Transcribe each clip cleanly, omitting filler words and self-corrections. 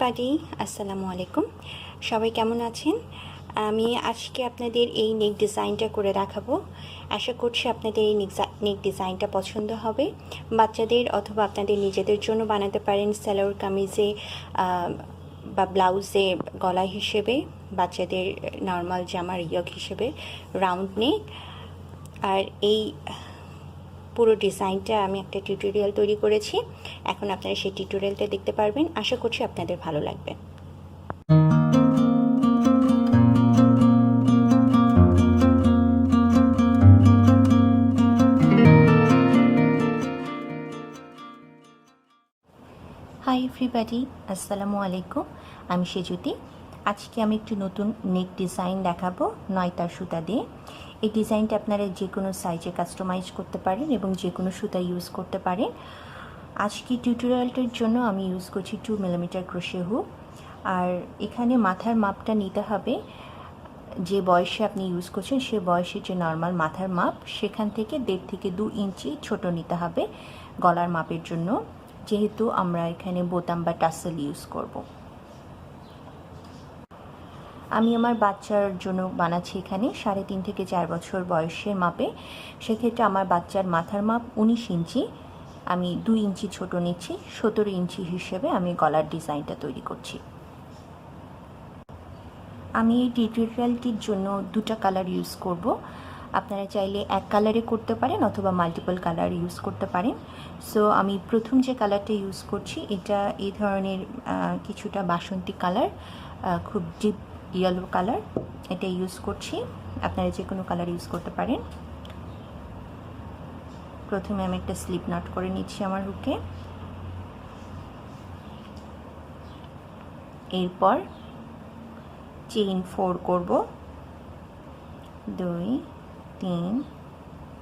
Everybody, আসসালামু আলাইকুম। সবাই কেমন আছেন? আমি আজকে আপনাদের এই নেক ডিজাইনটা করে দেখাবো। আশা করছি আপনাদের এই নেক ডিজাইনটা পছন্দ হবে। বাচ্চাদের অথবা আপনাদের নিজেদের জন্য বানাতে পারেন, সালোয়ার কামিজে বা ব্লাউজে গলা হিসেবে, বাচ্চাদের নর্মাল জামার ইয়ক হিসেবে রাউন্ড নেক। আর এই পুরো ডিজাইনটা আমি একটা টিউটোরিয়াল তৈরি করেছি। এখন আপনারা সেই টিউটোরিয়ালটা দেখতে পারবেন। আশা করছি আপনাদের ভালো লাগবে। হাই এভরিবাডি, আসসালামু আলাইকুম। আমি সেজুতি। আজকে আমি একটু নতুন নেক ডিজাইন দেখাবো নয়তার সুতা দিয়ে। এই ডিজাইনটা আপনারা যে কোনো সাইজে কাস্টমাইজ করতে পারেন এবং যে কোনো সুতা ইউজ করতে পারেন। আজকে টিউটোরিয়ালটার জন্য আমি ইউজ করছি 2 মিলিমিটার ক্রোশে হুক। আর এখানে মাথার মাপটা নিতে হবে যে বয়সে আপনি ইউজ করছেন, সে বয়সের যে নর্মাল মাথার মাপ, সেখান থেকে 1.5 থেকে 2 ইঞ্চি ছোট নিতে হবে গলার মাপের জন্য, যেহেতু আমরা এখানে বোতাম বা টাসেল ইউজ করব। আমি আমার বাচ্চার জন্য বানাচ্ছি এখানে 3.5 থেকে 4 বছর বয়সের মাপে। সেক্ষেত্রে আমার বাচ্চার মাথার মাপ 19 ইঞ্চি, আমি 2 ইঞ্চি ছোট নিচ্ছি। 17 ইঞ্চি হিসেবে আমি গলার ডিজাইনটা তৈরি করছি। আমি এই টিউটোরিয়ালটির জন্য 2টা কালার ইউজ করব। আপনারা চাইলে এক কালারে করতে পারেন অথবা মাল্টিপল কালার ইউজ করতে পারেন। সো আমি প্রথম যে কালারটা ইউজ করছি, এটা এই ধরনের কিছুটা বাসন্তী কালার, খুব ডিপ ইয়েলো কালার, এটা ইউজ করছি। আপনারা যে কোনো কালার ইউজ করতে পারেন। প্রথমে আমি একটা স্লিপ নট করে নিচ্ছি আমার হুকে। এরপর চেইন 4 করব, 2 3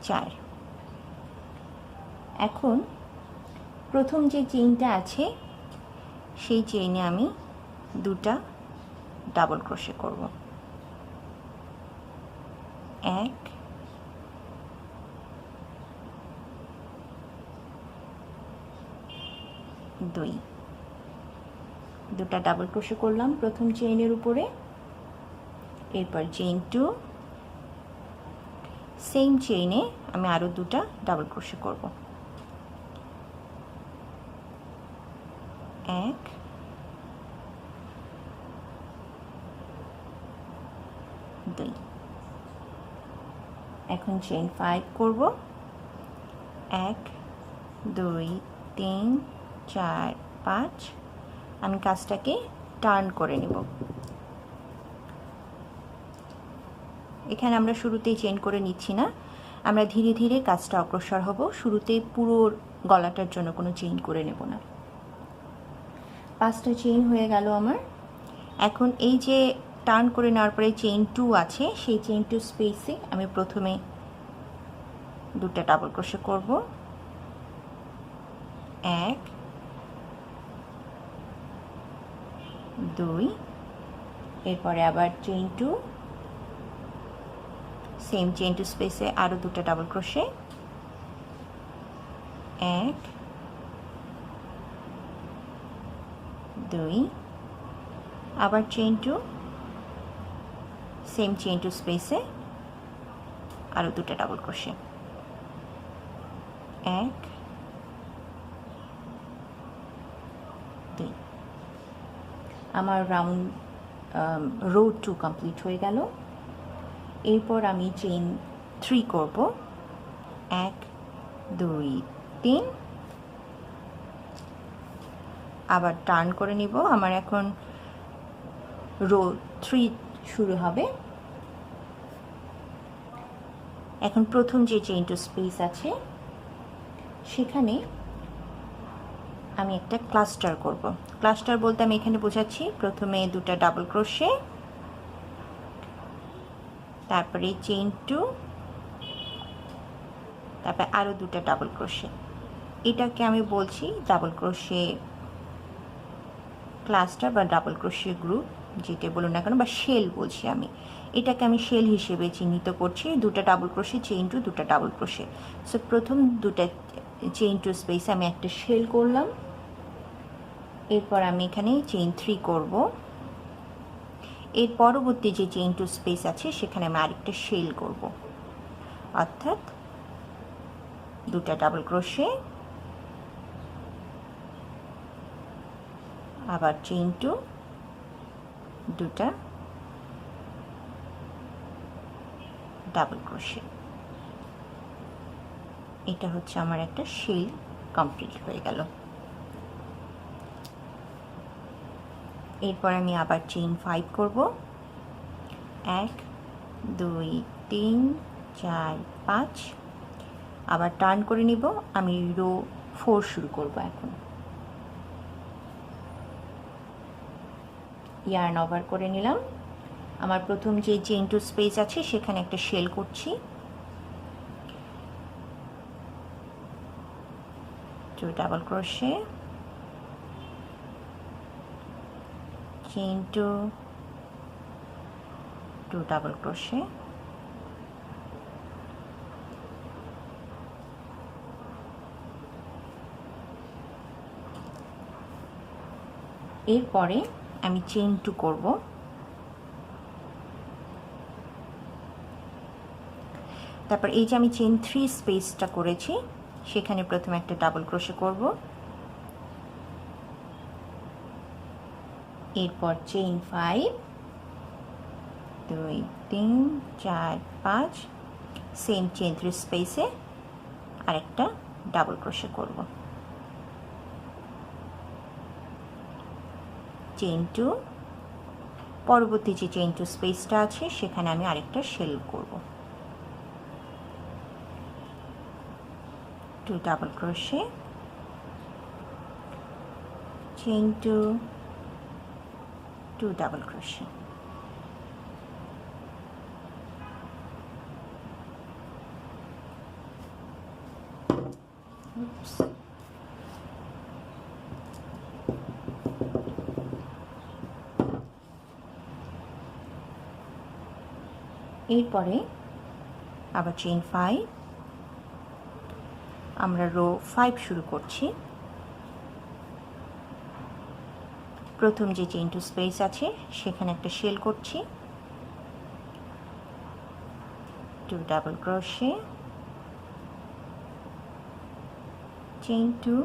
4। এখন প্রথম যে চেইনটা আছে সেই চেইনে আমি 2টা ডাবল ক্রোশে করব। 1 2, 2টা ডাবল ক্রোশে করলাম প্রথম চেইনের উপরে। এরপর চেইন 2, সেম চেইনে আমি আরও 2টা ডাবল ক্রোশে করব। 1 2। এখন চেইন 5 করব। 1 2 3 4 5। আমি কাজটাকে টার্ন করে নেব। এখানে আমরা শুরুতেই চেইন করে নিচ্ছি না, আমরা ধীরে ধীরে কাজটা অগ্রসর হব। শুরুতেই পুরো গলাটার জন্য কোনো চেইন করে নেব না। 5টা চেইন হয়ে গেল আমার। এখন এই যে টার্ন করে নেওয়ার পরে চেইন 2 আছে, সেই চেইন 2 স্পেসে আমি প্রথমে 2টা ডাবল ক্রোশে করব। 1 2। এরপরে আবার চেইন 2, সেম চেইন 2 স্পেসে আরও 2টা ডাবল ক্রোশে। 1 2। আবার চেইন 2, সেম চেইন 2 স্পেসে আরও 2টা ডাবল ক্রোশে। 1 2। আমার রাউন্ড রো 2 কমপ্লিট হয়ে গেল। এরপর আমি চেইন 3 করব। 1 2 3। আবার টার্ন করে নিব। আমার এখন রো 3 শুরু হবে। এখন প্রথম যে চেইন 2 স্পেস আছে, সেখানে আমি একটা ক্লাস্টার করব। ক্লাস্টার বলতে আমি এখানে বোঝাচ্ছি প্রথমে 2টা ডাবল ক্রোশে, তারপরে চেইন 2, তারপরে আরও 2টা ডাবল ক্রোশে। এটাকে আমি বলছি ডাবল ক্রোশে ক্লাস্টার বা ডাবল ক্রোশে গ্রুপ, যেটা বলুন না কেন, বা শেল বলছি আমি। এটাকে আমি শেল হিসেবে চিহ্নিত করছি। 2টা ডাবল ক্রোশে, চেইন 2, 2টা ডাবল ক্রোশে। সো প্রথম 2টা চেইন 2 স্পেসে আমি একটা শেল করলাম। এরপর আমি এখানে চেইন 3 করব। এর পরবর্তী যে চেইন 2 স্পেস আছে সেখানে আমি আরেকটা শেল করব, অর্থাৎ দুটা ডাবল ক্রোশে, আবার চেইন 2, দুটা ডাবল ক্রোশে। এটা হচ্ছে আমার একটা শেল কমপ্লিট হয়ে গেল। এরপর আমি আবার চেইন 5 করব। 1 2 3 4 5, আবার টার্ন করে নিব। আমি রো 4 শুরু করব। এখন ইয়ার্ন ওভার করে নিলাম। আমার প্রথম যে চেইন 2 স্পেস আছে সেখানে একটা শেল করছি, 2 double crochet, chain 2, 2 double crochet, এরপরে আমি চেইন 2 করব। তারপর এই যে আমি চেইন 3 স্পেসটা করেছি সেখানে প্রথমে একটা ডাবল ক্রোশে করব, এরপর চেইন 5, 2 3 4 5, সেম চেইন 3 স্পেসে আরেকটা ডাবল ক্রোশে করব, চেইন 2, পরবর্তী যে চেইন 2 স্পেসটা আছে সেখানে আমি আরেকটা শেল করব, 2 double crochet, chain 2, 2 double crochet. এরপরে আবার চেইন 5, আমরা রো 5 শুরু করছি। প্রথম যে চেইন 2 স্পেস আছে সেখানে একটা শেল করছি, 2 double crochet, chain 2,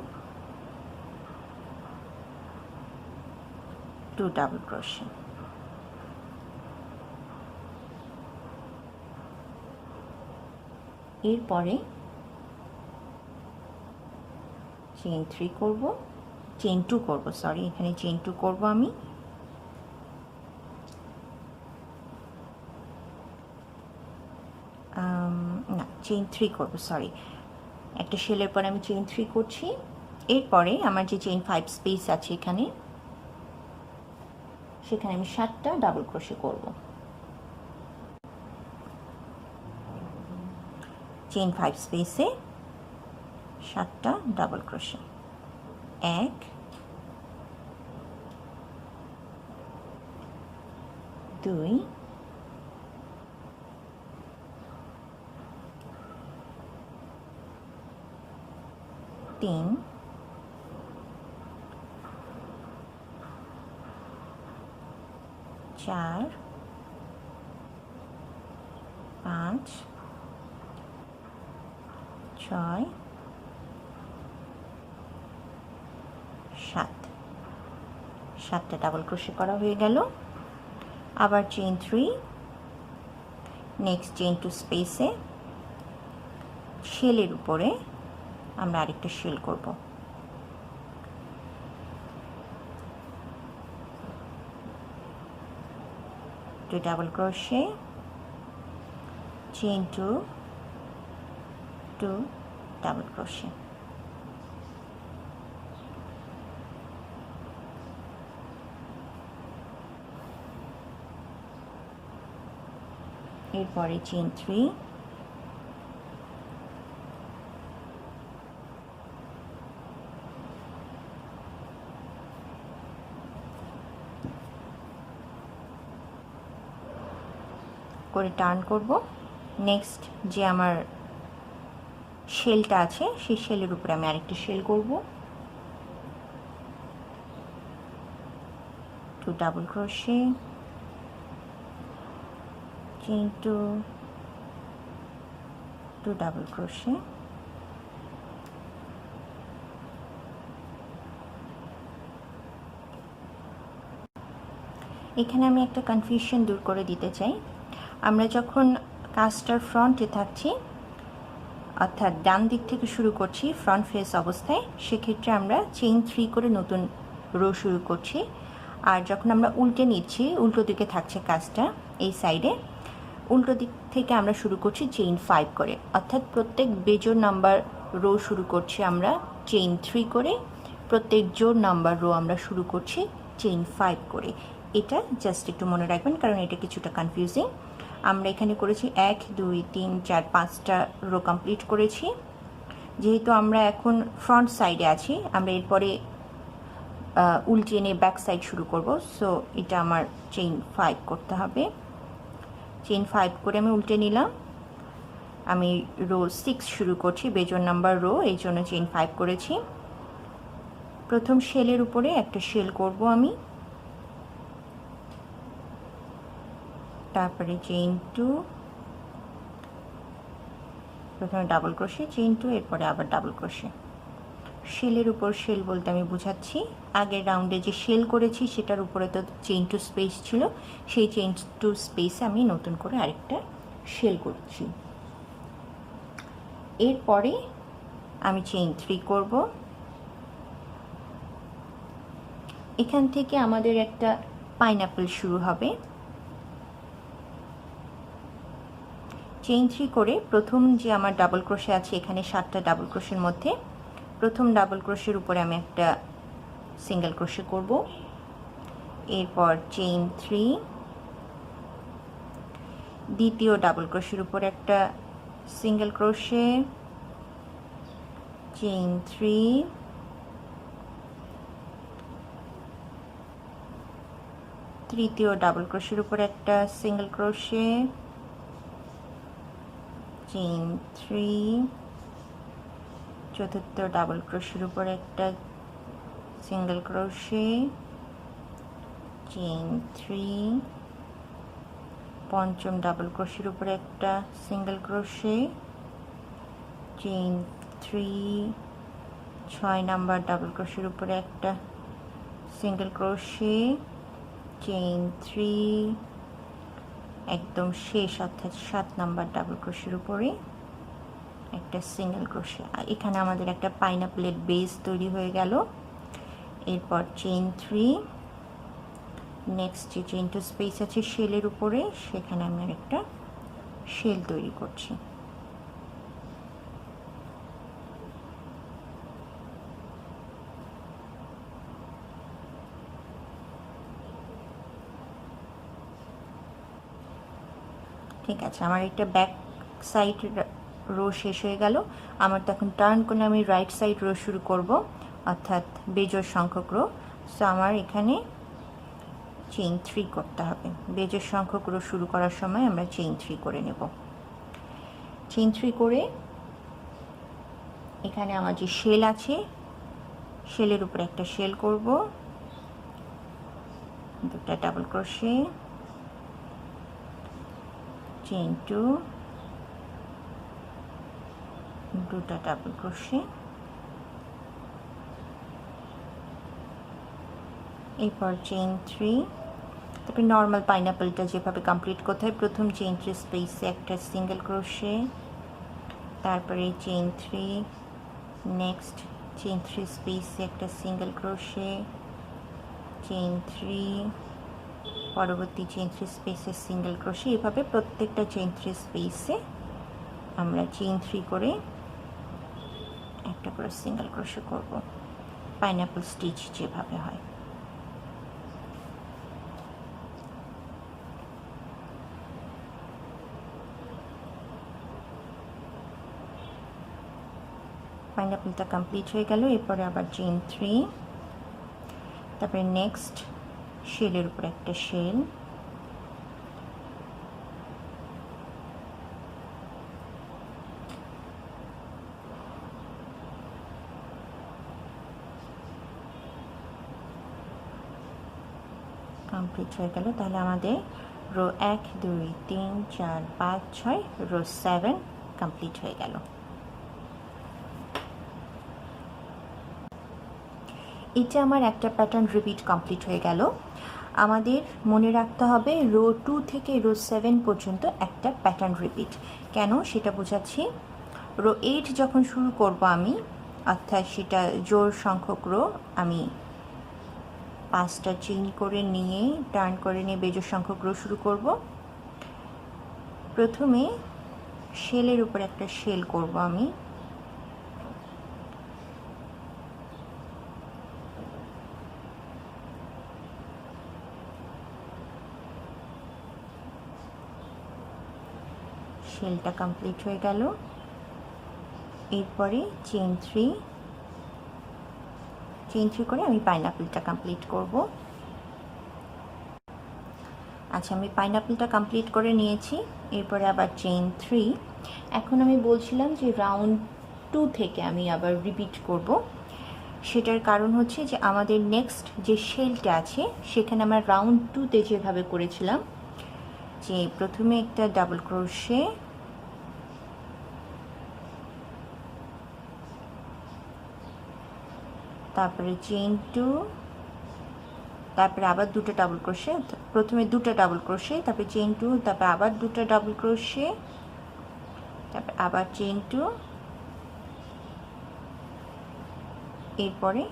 2 double crochet. এরপরে চেইন 3 করব, চেইন 2 করব, সরি, এখানে চেইন 2 করব আমি। না, চেইন 3 করব, সরি, একটা শেলের পর আমি চেইন 3 করছি। এরপরে আমার যে চেইন 5 স্পেস আছে এখানে, সেখানে আমি 7টা ডাবল ক্রোশে করব, চেইন 5 স্পেসে 7টা ডাবল ক্রোশে, 1 2 3 4 5 6 7, 7টা ডাবল ক্রোশে করা হয়ে গেল। আবার চেইন 3, নেক্সট চেইন 2 স্পেসে শেলের উপরে আমরা আরেকটা শেল করব, 2 double crochet, chain 2, 2 double crochet. এরপরে চেইন 3, করে টার্ন করব। নেক্সট যে আমার শেলটা আছে সেই শেলের উপরে আমি আরেকটা শেল করব, double crochet, chain 2, 2 double crochet, এখানে আমি একটা কনফিউশন দূর করে দিতে চাই। আমরা যখন কাজটার ফ্রন্টে থাকছি, অর্থাৎ ডান দিক থেকে শুরু করছি ফ্রন্ট ফেস অবস্থায়, সেক্ষেত্রে আমরা চেইন 3 করে নতুন রো শুরু করছি। আর যখন আমরা উল্টে নিচ্ছি, উল্টো দিকে থাকছে কাজটা, এই সাইডে উল্টো দিক থেকে আমরা শুরু করছি চেইন 5 করে, অর্থাৎ প্রত্যেক বেজোড় নাম্বার রো শুরু করছি আমরা চেইন 3 করে, প্রত্যেক জোড় নাম্বার রো আমরা শুরু করছি চেইন 5 করে। এটা জাস্ট একটু মনে রাখবেন, কারণ এটা কিছুটা কনফিউজিং। আমরা এখানে করেছি 1 2 3 4 5টা রো কমপ্লিট করেছি। যেহেতু আমরা এখন ফ্রন্ট সাইডে আছি, আমরা এরপরে উল্টে নিয়ে ব্যাক সাইড শুরু করব। সো এটা আমার চেইন 5 করতে হবে। চেইন 5 করে আমি উল্টে নিলাম। আমি রো 6 শুরু করছি, বেজোড় নাম্বার রো, এই জন্য চেইন 5 করেছি। প্রথম শেলের উপরে একটা শেল করব আমি, তারপরে চেইন 2, প্রথমে ডাবল ক্রোশে, চেইন 2, এরপরে আবার ডাবল ক্রোশে। শেলের উপর শেল বলতে আমি বুঝাচ্ছি আগের রাউন্ডে যে শেল করেছি সেটার উপরে তো চেইন 2 স্পেস ছিল, সেই চেইন 2 স্পেসে আমি নতুন করে আরেকটা শেল করছি। এরপরে আমি চেইন 3 করব। এখান থেকে আমাদের একটা পাইনাপল শুরু হবে। চেইন 3 করে প্রথম যে আমার ডাবল ক্রোশে আছে, এখানে 7টা ডাবল ক্রোশের মধ্যে প্রথম ডাবল ক্রোশের উপরে আমি একটা সিঙ্গেল ক্রোশে করব। এরপর চেইন 3, দ্বিতীয় ডাবল ক্রোশের উপরে একটা সিঙ্গেল ক্রোশে, চেইন 3, তৃতীয় ডাবল ক্রোশের উপরে একটা সিঙ্গেল ক্রোশে, চেইন 3, চতুর্থ ডাবল ক্রোশের উপরে একটা সিঙ্গেল ক্রোশে, চেইন 3, পঞ্চম ডাবল ক্রোশের উপরে একটা সিঙ্গেল ক্রোশে, চেইন 3, 6 নাম্বার ডাবল ক্রোশের উপরে একটা সিঙ্গেল ক্রোশে, চেইন 3, একদম শেষ অর্থাৎ 7 নাম্বার ডাবল ক্রোশের উপরে একটা সিঙ্গেল ক্রোশে। এখানে আমাদের একটা পাইনাপলের বেস তৈরি হয়ে গেল। এরপর চেইন 3, নেক্সট যে চেইন 2 স্পেস আছে শেলের উপরে, সেখানে আমি একটা শেল তৈরি করছি। ঠিক আছে, আমার একটা ব্যাক সাইড রো শেষ হয়ে গেল। আমার তো এখন টার্ন করে আমি রাইট সাইড রো শুরু করব, অর্থাৎ বেজোড় সংখ্যক রো। সো আমার এখানে চেইন 3 করতে হবে। বেজোড় সংখ্যক রো শুরু করার সময় আমরা চেইন 3 করে নেব। চেইন 3 করে এখানে আমার যে শেল আছে, শেলের উপরে একটা শেল করব, দুটা ডাবল ক্রোশে, চেইন 2, দুটা ডাবল ক্রোশে, এরপর চেইন 3, তারপরে নর্মাল পাইনাপলটা যেভাবে কমপ্লিট করতে হয়, প্রথম চেইন 3 স্পেসে একটা সিঙ্গেল ক্রোশে, তারপরে চেইন 3, নেক্সট চেইন 3 স্পেসে একটা সিঙ্গেল ক্রোশে, চেইন 3, পরবর্তী চেইন 3 স্পেসে সিঙ্গেল ক্রোশে। এভাবে প্রত্যেকটা চেইন 3 স্পেসে আমরা চেইন 3 করে একটা করে সিঙ্গেল ক্রোশে করব, পাইনাপল স্টিচ যেভাবে হয়। পাইনাপলটা কমপ্লিট হয়ে গেল। এরপরে আবার চেইন 3, তারপরে নেক্সট শেলের উপর একটা শেল, কমপ্লিট হয়ে গেল। তাহলে আমাদের রো 1 2 3 4 5 6 রো 7 কমপ্লিট হয়ে গেল। এটা আমার একটা প্যাটার্ন রিপিট কমপ্লিট হয়ে গেল। আমাদের মনে রাখতে হবে রো 2 থেকে রো 7 পর্যন্ত একটা প্যাটার্ন রিপিট। কেন সেটা বোঝাচ্ছি। রো 8 যখন শুরু করব আমি, অর্থাৎ সেটা জোড় সংখ্যক রো, আমি 5টা চেইন করে নিয়ে টার্ন করে নিয়ে বেজোড় সংখ্যক রো শুরু করব। প্রথমে শেলের উপর একটা শেল করব আমি, শেলটা কমপ্লিট হয়ে গেল। এরপরে চেইন 3 করে আমি পাইনাপেলটা কমপ্লিট করব। আচ্ছা, আমি পাইনাপেলটা কমপ্লিট করে নিয়েছি। এরপরে আবার চেইন 3। এখন আমি বলছিলাম যে রাউন্ড 2 থেকে আমি আবার রিপিট করব। সেটার কারণ হচ্ছে যে আমাদের নেক্সট যে শেলটা আছে সেখানে আমরা রাউন্ড 2তে যেভাবে করেছিলাম, যে প্রথমে একটা ডাবল ক্রোশে, তারপরে চেইন 2, তারপরে আবার দুটো ডাবল ক্রোশে, প্রথমে দুটো ডাবল ক্রোশে, তারপরে চেইন 2, তারপরে আবার দুটো ডাবল ক্রোশে, তারপরে আবার চেইন 2, এরপরে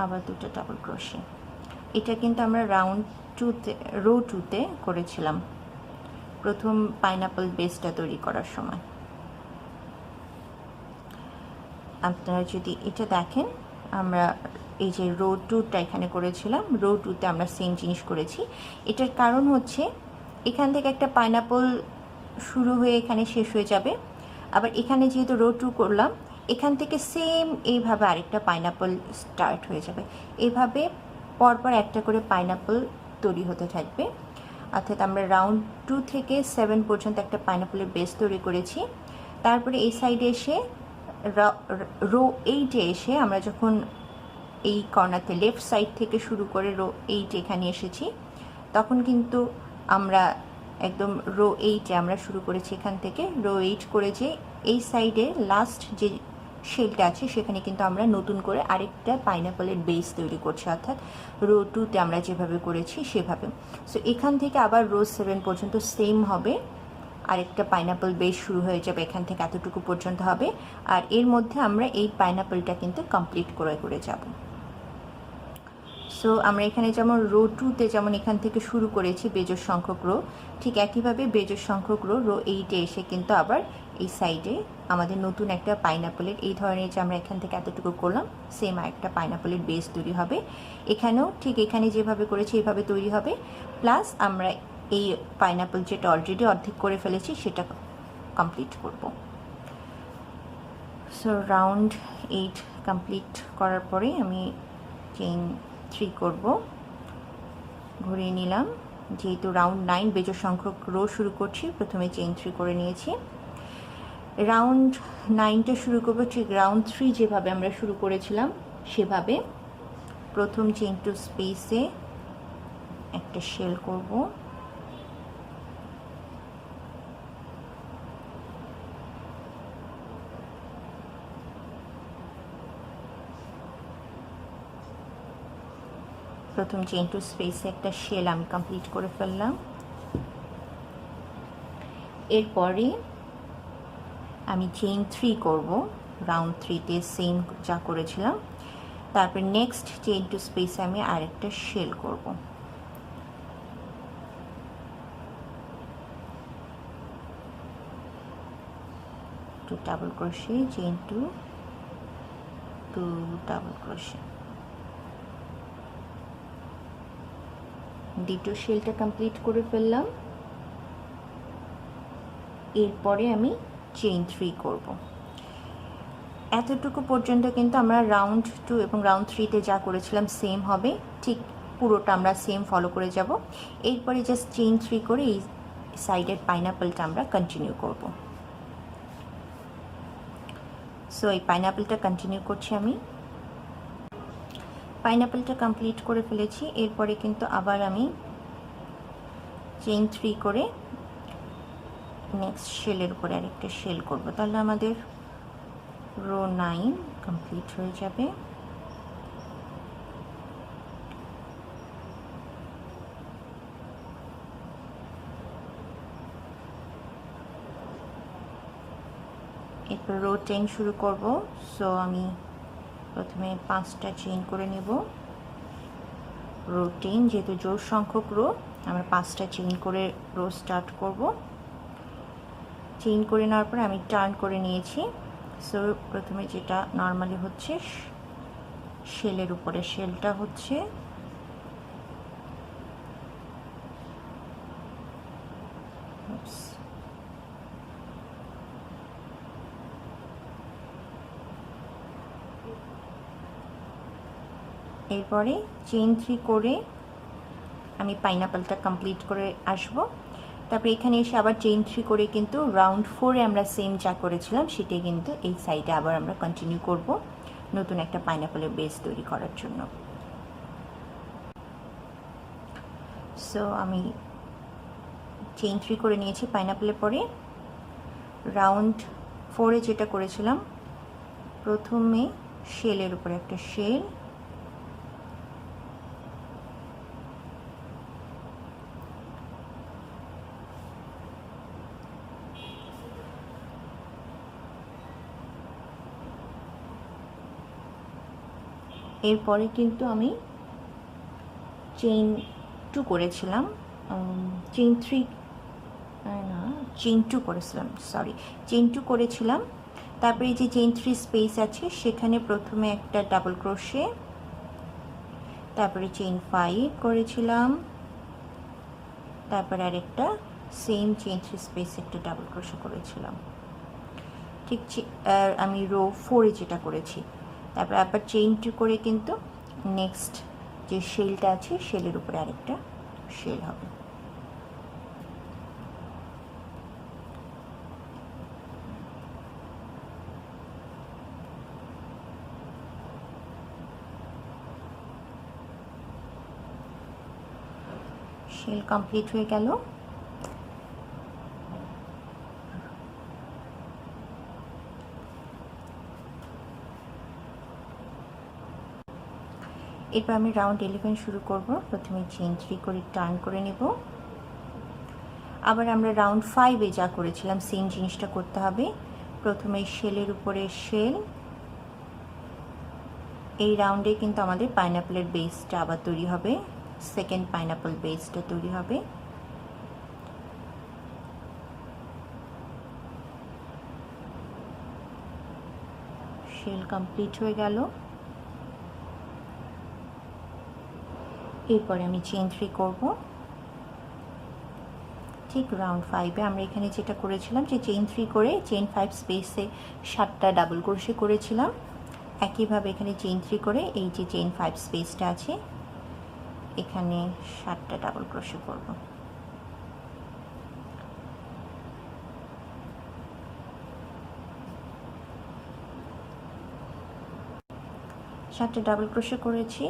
আবার দুটো ডাবল ক্রোশে। এটা কিন্তু আমরা রাউন্ড 2তে রো 2তে করেছিলাম প্রথম পাইনাপল বেসটা তৈরি করার সময়। আপনারা যদি এটা দেখেন, আমরা এই যে রো 2টা এখানে করেছিলাম, রো 2তে আমরা সেম জিনিস করেছি। এটার কারণ হচ্ছে এখান থেকে একটা পাইনাপল শুরু হয়ে এখানে শেষ হয়ে যাবে, আবার এখানে যেহেতু রো 2 করলাম, এখান থেকে সেম এইভাবে আরেকটা পাইনাপল স্টার্ট হয়ে যাবে। এইভাবে পরপর একটা করে পাইনাপল তৈরি হতে থাকবে। অর্থাৎ আমরা রাউন্ড 2 থেকে 7 পর্যন্ত একটা পাইনাপলের বেস তৈরি করেছি। তারপরে এই সাইডে এসে রো 8-এ এসে আমরা যখন এই কর্নারতে লেফট সাইড থেকে শুরু করে রো 8 এখানে এসেছি, তখন কিন্তু আমরা একদম রো 8-এ আমরা শুরু করেছি। এখান থেকে রো 8 করে যে এই সাইডে লাস্ট যে শেলটা আছে সেখানে কিন্তু আমরা নতুন করে আরেকটা পাইনাপলের বেস তৈরি করছি, অর্থাৎ রো 2তে আমরা যেভাবে করেছি সেভাবে। সো এখান থেকে আবার রো 7 পর্যন্ত সেম হবে, আরেকটা পাইনাপল বেস শুরু হয়ে যাবে, এখান থেকে এতটুকু পর্যন্ত হবে। আর এর মধ্যে আমরা এই পাইনাপলটা কিন্তু কমপ্লিট করে যাব। সো আমরা এখানে যেমন রো 2তে যেমন এখান থেকে শুরু করেছি বেজোড় সংখ্যক রো, ঠিক একইভাবে বেজোড় সংখ্যক রো 8-এ এসে কিন্তু আবার এই সাইডে আমাদের নতুন একটা পাইনাপলের, এই ধরনের যে আমরা এখান থেকে এতটুকু করলাম, সেম আরেকটা পাইনাপলের বেস তৈরি হবে। এখানেও ঠিক এখানে যেভাবে করেছি এভাবে তৈরি হবে, প্লাস আমরা এই পাইনাপল যেটা অলরেডি অর্ধেক করে ফেলেছি সেটা কমপ্লিট করব। সো রাউন্ড 8 কমপ্লিট করার পরে আমি চেইন 3 করব, ঘুরিয়ে নিলাম। যেহেতু রাউন্ড 9 বেজোড় সংখ্যক রো শুরু করছি, প্রথমে চেইন 3 করে নিয়েছি। রাউন্ড 9টা শুরু করবো ঠিক রাউন্ড 3 যেভাবে আমরা শুরু করেছিলাম সেভাবে। প্রথম চেইন 2 স্পেসে একটা শেল করব, প্রথম চেইন 2 স্পেসে একটা শেল আমি কমপ্লিট করে ফেললাম। এরপরে আমি চেইন 3 করব রাউন্ড 3তে সেম যা করেছিলাম। তারপর নেক্সট চেইন 2 স্পেসে আমি আরেকটা শেল করব। Two double crochet, chain 2, 2 double crochet, দ্বিতীয় শেলটা কমপ্লিট করে ফেললাম। এরপরে আমি চেইন 3 করব। এতটুকু পর্যন্ত কিন্তু আমরা রাউন্ড 2 এবং রাউন্ড 3তে যা করেছিলাম সেম হবে, ঠিক পুরোটা আমরা সেম ফলো করে যাব। এরপরে জাস্ট চেইন 3 করে এই সাইডের পাইনাপলটা আমরা কন্টিনিউ করব। সো এই পাইনাপলটা কন্টিনিউ করছি আমি। পাইনাপলটা কমপ্লিট করে ফেলেছি। এরপরে কিন্তু আবার আমি চেইন 3 করে নেক্সট শেলের উপরে আরেকটা শেল করব, তাহলে আমাদের রো 9 কমপ্লিট হয়ে যাবে। এরপর রো 10 শুরু করব। সো আমি প্রথমে 5টা চেইন করে নেব। রো 10 যেহেতু জোড় সংখ্যক রো, আমরা 5টা চেইন করে রো স্টার্ট করব। চেইন করে নেওয়ার পরে আমি টার্ন করে নিয়েছি। সো প্রথমে যেটা নর্মালি হচ্ছে শেলের উপরে, শেলটা হচ্ছে এরপরে চেইন 3 করে আমি পাইনাপেলটা কমপ্লিট করে আসব। তারপরে এখানে এসে আবার চেইন 3 করে কিন্তু রাউন্ড 4-এ আমরা সেম যা করেছিলাম সেটাই কিন্তু এই সাইডে আবার আমরা কন্টিনিউ করব নতুন একটা পাইনাপেলের বেস তৈরি করার জন্য। সো আমি চেইন 3 করে নিয়েছি পাইনাপেলের পরে। রাউন্ড 4-এ যেটা করেছিলাম, প্রথমে শেলের উপরে একটা শেল, এরপরে কিন্তু আমি চেইন 2 করেছিলাম, চেইন 3 না, চেইন 2 করেছিলাম, সরি, চেইন 2 করেছিলাম। তারপরে যে চেইন 3 স্পেস আছে সেখানে প্রথমে একটা ডাবল ক্রোশে, তারপরে চেইন 5 করেছিলাম, তারপরে আরেকটা সেম চেইন 3 স্পেস একটা ডাবল ক্রোশে করেছিলাম। ঠিক আমি রো 4-এ যেটা করেছি, তারপর আবার চেইন 2 করে কিন্তু নেক্সট যে শেলটা আছে শেলের উপরে আরেকটা শেল হবে। শেল কমপ্লিট হয়ে গেল। এরপর আমি রাউন্ড 11 শুরু করব। প্রথমে চেইন 3 করে টার্ন করে নেব। আবার আমরা রাউন্ড 5-এ যা করেছিলাম সেম জিনিসটা করতে হবে। প্রথমে শেলের উপরে শেল, এই রাউন্ডে কিন্তু আমাদের পাইনাপেলের বেসটা আবার তৈরি হবে, সেকেন্ড পাইনাপেল বেসটা তৈরি হবে। শেল কমপ্লিট হয়ে গেল। এরপরে আমি চেইন 3 করব। ঠিক রাউন্ড 5-এ আমরা এখানে যেটা করেছিলাম যে চেইন 3 করে চেইন 5 স্পেসে 7টা ডাবল ক্রোশে করেছিলাম, একইভাবে এখানে চেইন 3 করে এই যে চেইন 5 স্পেসটা আছে এখানে 7টা ডাবল ক্রোশে করব। সাতটা ডাবল ক্রোশে করেছি।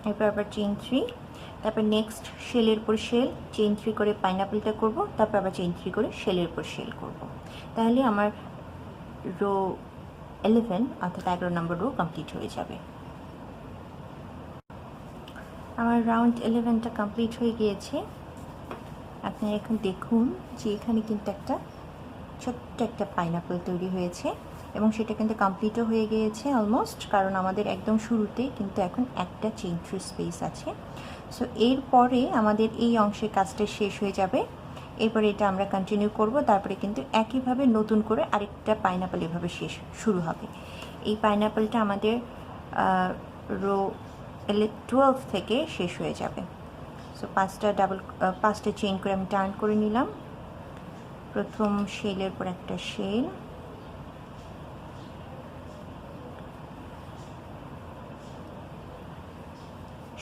এরপর আবার চেইন 3, তারপর নেক্সট শেলের উপর শেল, চেইন 3 করে পাইনাপেলটা করব, তারপর আবার চেইন 3 করে শেলের উপর শেল করব। তাহলে আমার রো 11 অর্থাৎ 11 নম্বর রো কমপ্লিট হয়ে যাবে। আমার রাউন্ড 11টা কমপ্লিট হয়ে গিয়েছে। আপনারা এখন দেখুন যে এখানে কিন্তু একটা ছোট্ট একটা পাইনাপেল তৈরি হয়েছে এবং সেটা কিন্তু কমপ্লিটও হয়ে গিয়েছে অলমোস্ট, কারণ আমাদের একদম শুরুতে কিন্তু এখন একটা চেইন 3 স্পেস আছে। সো এরপরে আমাদের এই অংশের কাজটা শেষ হয়ে যাবে। এরপরে এটা আমরা কন্টিনিউ করব, তারপরে কিন্তু একইভাবে নতুন করে আরেকটা পাইনাপেল এভাবে শুরু হবে। এই পাইনাপেলটা আমাদের রো 12 থেকে শেষ হয়ে যাবে। সো 5টা চেইন করে আমি টার্ন করে নিলাম। প্রথম শেলের পর একটা শেল,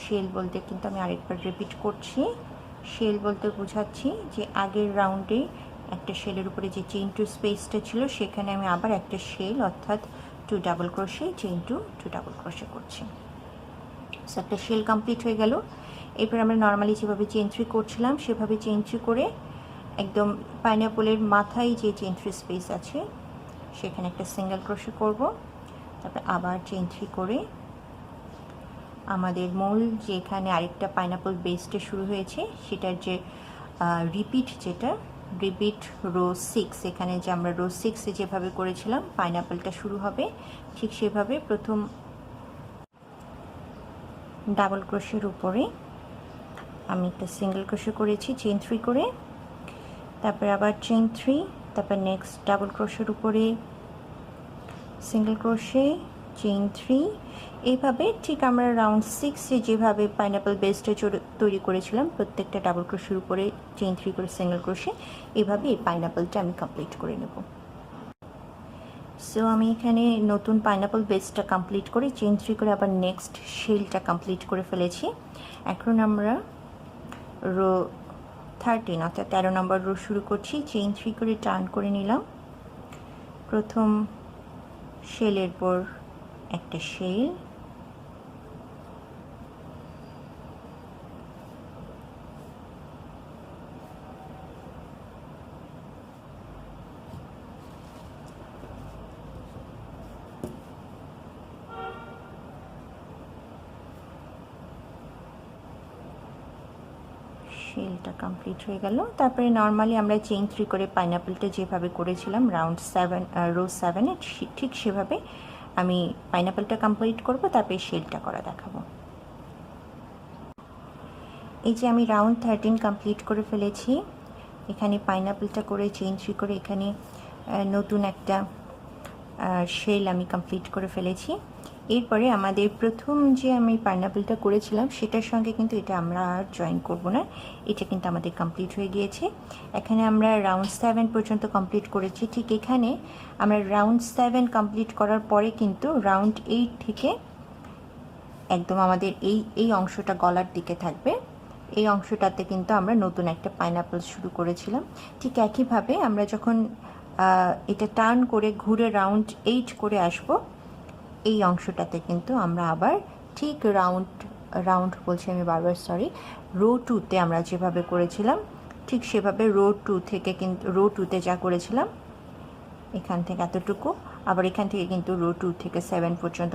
শেল বলতে কিন্তু আমি আরেকবার রিপিট করছি, শেল বলতে বোঝাচ্ছি যে আগের রাউন্ডে একটা শেলের উপরে যে চেইন 2 স্পেসটা ছিল সেখানে আমি আবার একটা শেল অর্থাৎ 2 double crochet chain 2 double crochet করছি। সো একটা শেল কমপ্লিট হয়ে গেল। এরপর আমরা নর্মালি যেভাবে চেইন 3 করছিলাম সেভাবে চেইন 3 করে একদম পাইনাপলের মাথায় যে চেইন 3 স্পেস আছে সেখানে একটা সিঙ্গেল ক্রোশে করব। তারপর আবার চেইন 3 করে আমাদের মূল যেখানে আরেকটা পাইনাপল বেসটা শুরু হয়েছে সেটার যে রিপিট রো 6, এখানে যে আমরা রো 6 যেভাবে করেছিলাম পাইনাপলটা শুরু হবে ঠিক সেভাবে প্রথম ডাবল ক্রোশের উপরে আমি একটা সিঙ্গেল ক্রোশে করেছি চেইন 3 করে, তারপর আবার চেইন 3, তারপর নেক্সট ডাবল ক্রোশের উপরে সিঙ্গেল ক্রোশে চেইন 3। এইভাবে ঠিক আমরা রাউন্ড 6 যেভাবে পাইনাপল বেসটা তৈরি করেছিলাম প্রত্যেকটা ডাবল ক্রোশের উপরে চেইন 3 করে সিঙ্গেল ক্রোশে, এইভাবে এই পাইনাপলটা আমি কমপ্লিট করে নেব। সো আমি এখানে নতুন পাইনাপল বেসটা কমপ্লিট করে চেইন 3 করে আবার নেক্সট শেলটা কমপ্লিট করে ফেলেছি। এখন আমরা রো 13 অর্থাৎ 13 নম্বর রো শুরু করছি। চেইন 3 করে টার্ন করে নিলাম, প্রথম শেলের পর একটা শেল, শেলটা কমপ্লিট হয়ে গেল। তারপরে নর্মালি আমরা চেইন 3 করে পাইনাপলটা যেভাবে করেছিলাম রাউন্ড 7 রো 7-এ ঠিক সেভাবে আমি পাইনাপলটা কমপ্লিট করব, তারপরে শেলটা করা দেখাবো। এই যে আমি রাউন্ড 13 কমপ্লিট করে ফেলেছি। এখানে পাইনাপলটা করে চেইন 3 করে এখানে নতুন একটা শেল আমি কমপ্লিট করে ফেলেছি। এরপরে আমাদের প্রথম যে আমি পাইনাপলটা করেছিলাম সেটার সঙ্গে কিন্তু এটা আমরা আর জয়েন করব না, এটা কিন্তু আমাদের কমপ্লিট হয়ে গিয়েছে। এখানে আমরা রাউন্ড 7 পর্যন্ত কমপ্লিট করেছি। ঠিক এখানে আমরা রাউন্ড 7 কমপ্লিট করার পরে কিন্তু রাউন্ড 8 থেকে একদম আমাদের এই অংশটা গলার দিকে থাকবে, এই অংশটাতে কিন্তু আমরা নতুন একটা পাইনাপল শুরু করেছিলাম। ঠিক একইভাবে আমরা যখন এটা টার্ন করে ঘুরে রাউন্ড 8 করে আসব, এই অংশটাতে কিন্তু আমরা আবার ঠিক রাউন্ড বলছি আমি বারবার সরি, রো 2-তে আমরা যেভাবে করেছিলাম ঠিক সেভাবে রো 2 থেকে কিন্তু রো 2-তে যা করেছিলাম এখান থেকে এতটুকু, আবার এখান থেকে কিন্তু রো 2 থেকে 7 পর্যন্ত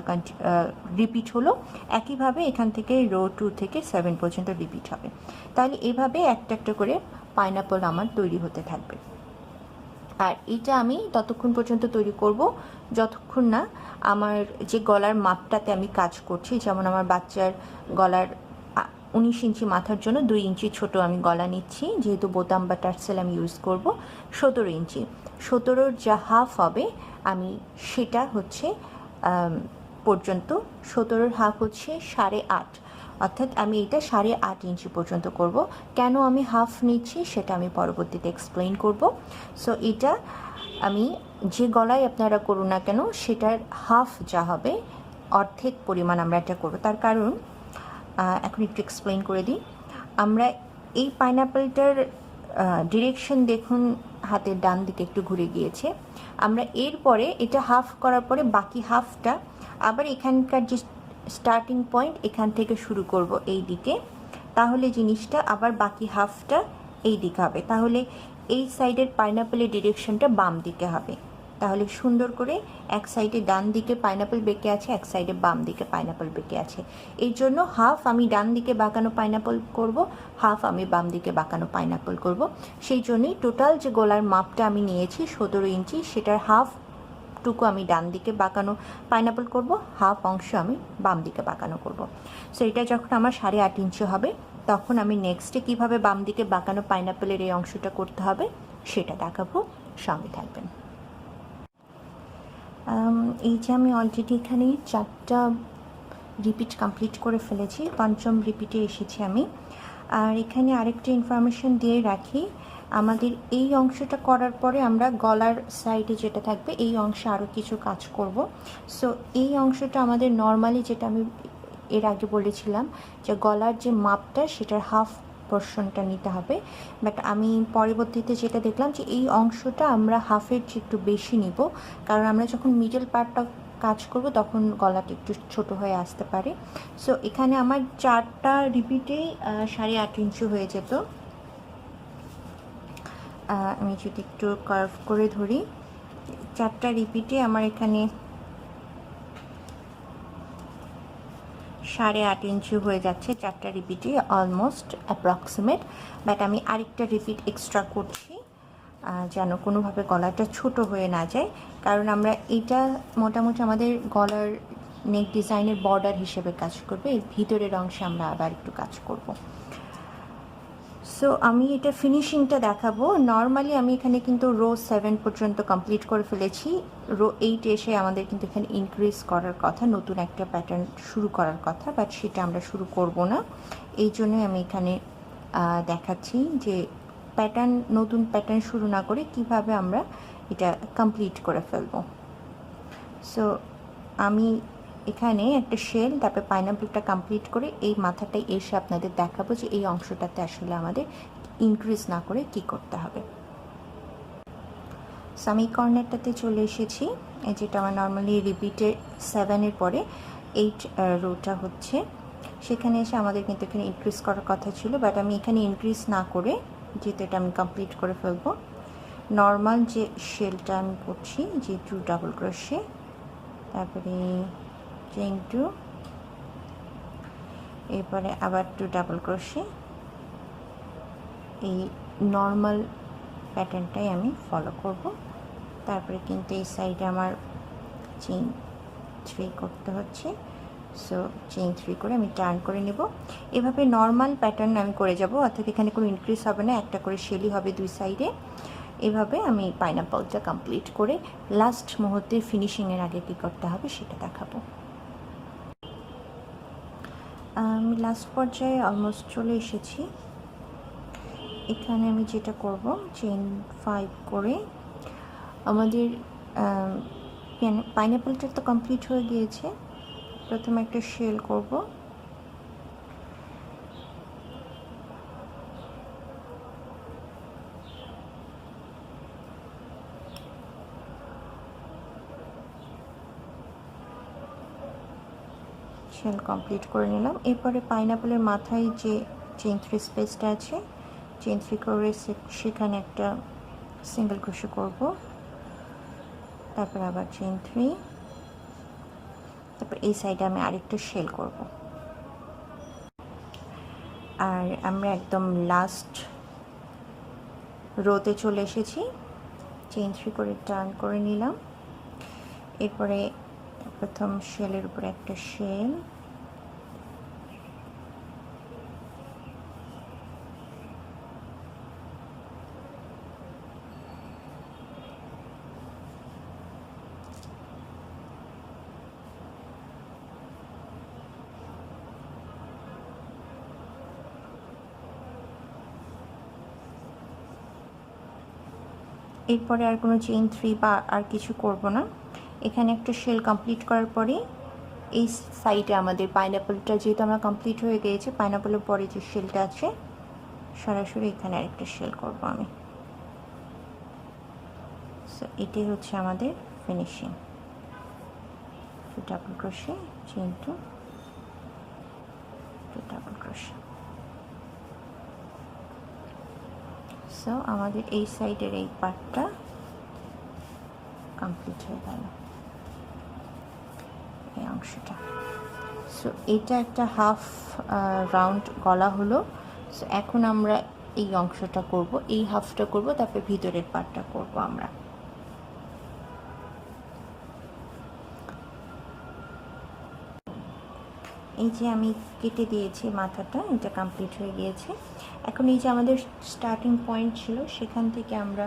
রিপিট হলো। একইভাবে এখান থেকে রো 2 থেকে 7 পর্যন্ত রিপিট হবে। তাহলে এভাবে একটা একটা করে পাইনাপল আমার তৈরি হতে থাকবে। আর এটা আমি ততক্ষণ পর্যন্ত তৈরি করব যতক্ষণ না আমার যে গলার মাপটাতে আমি কাজ করছি, যেমন আমার বাচ্চার গলার 19 ইঞ্চি মাথার জন্য 2 ইঞ্চি ছোট আমি গলা নিচ্ছি, যেহেতু বোতাম বা টার্সেল আমি ইউজ করব। 17 ইঞ্চি, 17-র যা হাফ হবে আমি সেটা হচ্ছে পর্যন্ত, 17-র হাফ হচ্ছে 8.5, অর্থাৎ আমি এটা 8.5 ইঞ্চি পর্যন্ত করব। কেন আমি হাফ নিচ্ছি সেটা আমি পরবর্তীতে এক্সপ্লেইন করব। সো এটা আমি যে গলায় আপনারা করুন না কেন সেটার হাফ যা হবে অর্ধেক পরিমাণ আমরা এটা করব। তার কারণ এখন একটু এক্সপ্লেইন করে দিই। আমরা এই পাইনাপলটার ডিরেকশন দেখুন হাতের ডান দিকে একটু ঘুরে গিয়েছে। আমরা এরপরে এটা হাফ করার পরে বাকি হাফটা আবার এখানকার যে স্টার্টিং পয়েন্ট এখান থেকে শুরু করব এই দিকে, তাহলে জিনিসটা আবার বাকি হাফটা এই দিকে হবে। তাহলে এই সাইডের পাইনাপলের ডিরেকশনটা বাম দিকে হবে। তাহলে সুন্দর করে এক সাইডে ডান দিকে পাইনাপল বেঁকে আছে, এক সাইডে বাম দিকে পাইনাপল বেঁকে আছে। এই জন্য হাফ আমি ডান দিকে বাঁকানো পাইনাপল করব, হাফ আমি বাম দিকে বাঁকানো পাইনাপল করব। সেই জন্যই টোটাল যে গলার মাপটা আমি নিয়েছি 17 ইঞ্চি, সেটার হাফ টুকু আমি ডান দিকে বাঁকানো পাইনাপল করব, হাফ অংশ আমি বাম দিকে বাঁকানো করব। সো এটা যখন আমার 8.5 ইঞ্চি হবে তখন আমি নেক্সটে কীভাবে বাম দিকে বাঁকানো পাইনাপলের এই অংশটা করতে হবে সেটা দেখাবো, সঙ্গে থাকবেন। এই যে আমি অলরেডি এখানে 4টা রিপিট কমপ্লিট করে ফেলেছি, 5ম রিপিটে এসেছি আমি। আর এখানে আরেকটা ইনফরমেশন দিয়ে রাখি, আমাদের এই অংশটা করার পরে আমরা গলার সাইডে যেটা থাকবে এই অংশে আরও কিছু কাজ করব। সো এই অংশটা আমাদের নর্মালি যেটা আমি এর আগে বলেছিলাম যে গলার যে মাপটা সেটার হাফ পোর্শনটা নিতে হবে, বাট আমি পরবর্তীতে যেটা দেখলাম যে এই অংশটা আমরা হাফের চেয়ে একটু বেশি নিব, কারণ আমরা যখন মিডল পার্টটা কাজ করব তখন গলাটা একটু ছোট হয়ে আসতে পারে। সো এখানে আমার 4টা রিপিটেই 8.5 ইঞ্চি হয়ে যেত। আমি যদি একটু কার্ভ করে ধরি, 4টা রিপিটে আমার এখানে 8.5 ইঞ্চি হয়ে যাচ্ছে। 4টা রিপিটে অলমোস্ট অ্যাপ্রক্সিমেট, বাট আমি আরেকটা রিপিট এক্সট্রা করছি যেন কোনোভাবে গলাটা ছোট হয়ে না যায়, কারণ আমরা এটা মোটামুটি আমাদের গলার নেক ডিজাইনের বর্ডার হিসেবে কাজ করবে। এর ভিতরের অংশে আমরা আবার একটু কাজ করব। সো আমি এটা ফিনিশিংটা দেখাবো। নর্মালি আমি এখানে কিন্তু রো 7 পর্যন্ত কমপ্লিট করে ফেলেছি। রো 8 এসে আমাদের কিন্তু এখানে ইনক্রিজ করার কথা, নতুন একটা প্যাটার্ন শুরু করার কথা, বাট সেটা আমরা শুরু করব না। এই জন্যই আমি এখানে দেখাচ্ছি যে নতুন প্যাটার্ন শুরু না করে কিভাবে আমরা এটা কমপ্লিট করে ফেলব। সো আমি এখানে একটা শেল, তারপরে পাইনাপেলটা কমপ্লিট করে এই মাথাটাই এসে আপনাদের দেখাবো যে এই অংশটাতে আসলে আমাদের ইনক্রিজ না করে কি করতে হবে। সো আমি কর্নারটাতে চলে এসেছি, যেটা আমার নর্মালি রিপিটের 7-এর পরে 8 রোটা হচ্ছে। সেখানে এসে আমাদের কিন্তু এখানে ইনক্রিজ করার কথা ছিল, বাট আমি এখানে ইনক্রিজ না করে যেহেতু এটা আমি কমপ্লিট করে ফেলবো, নর্মাল যে শেলটা আমি করছি, যে 2 ডাবল ক্রোশে, তারপরে চেইন 2, এরপরে আবার 2 ডাবল ক্রোশে, এই নর্মাল প্যাটার্নটাই আমি ফলো করব। তারপরে কিন্তু এই সাইডে আমার চেইন 3 করতে হচ্ছে। সো চেইন 3 করে আমি টার্ন করে নেব। এভাবে নর্মাল প্যাটার্ন আমি করে যাব, অর্থাৎ এখানে কোনো ইনক্রিজ হবে না, একটা করে শেলই হবে 2 সাইডে। এভাবে আমি পাইনাপলটা কমপ্লিট করে লাস্ট মুহূর্তে ফিনিশিংয়ের আগে কী করতে হবে সেটা দেখাবো। আমি লাস্ট পর্যায়ে অলমোস্ট চলে এসেছি। এখানে আমি যেটা করব, চেইন 5 করে আমাদের পাইনাপলটা তো কমপ্লিট হয়ে গিয়েছে। প্রথমে একটা শেল করব, শেল কমপ্লিট করে নিলাম। এরপরে পাইনাপলের মাথায় যে চেইন 3 স্পেসটা আছে, চেইন 3 করে সেখানে একটা সিঙ্গেল ক্রোশে করব, তারপর আবার চেইন 3, তারপর এই সাইডে আমি আরেকটা শেল করব। আর আমরা একদম লাস্ট রোতে চলে এসেছি। চেইন 3 করে টার্ন করে নিলাম। এরপরে প্রথম শেলের উপরে একটা শেল, এরপরে আর কোনো চেইন 3 বা আর কিছু করব না। এখানে একটা শেল কমপ্লিট করার পরে এই সাইডে আমাদের পাইনাপলটা যেহেতু আমরা কমপ্লিট হয়ে গিয়েছে, পাইনাপলের পরে যে শেলটা আছে সরাসরি এখানে আরেকটা শেল করব আমি। সো এটাই হচ্ছে আমাদের finishing. Double crochet, chain 2, double crochet. So আমাদের এই সাইডের এই পার্টটা কমপ্লিট হয়ে গেল, এই অংশটা। সো এটা একটা হাফ রাউন্ড গলা হলো। সো এখন আমরা এই অংশটা করব, এই হাফটা করব, তারপরে ভিতরের পার্টটা করব আমরা। এই যে আমি কেটে দিয়েছি মাথাটা, এটা কমপ্লিট হয়ে গিয়েছে। এখন এই যে আমাদের স্টার্টিং পয়েন্ট ছিল, সেখান থেকে আমরা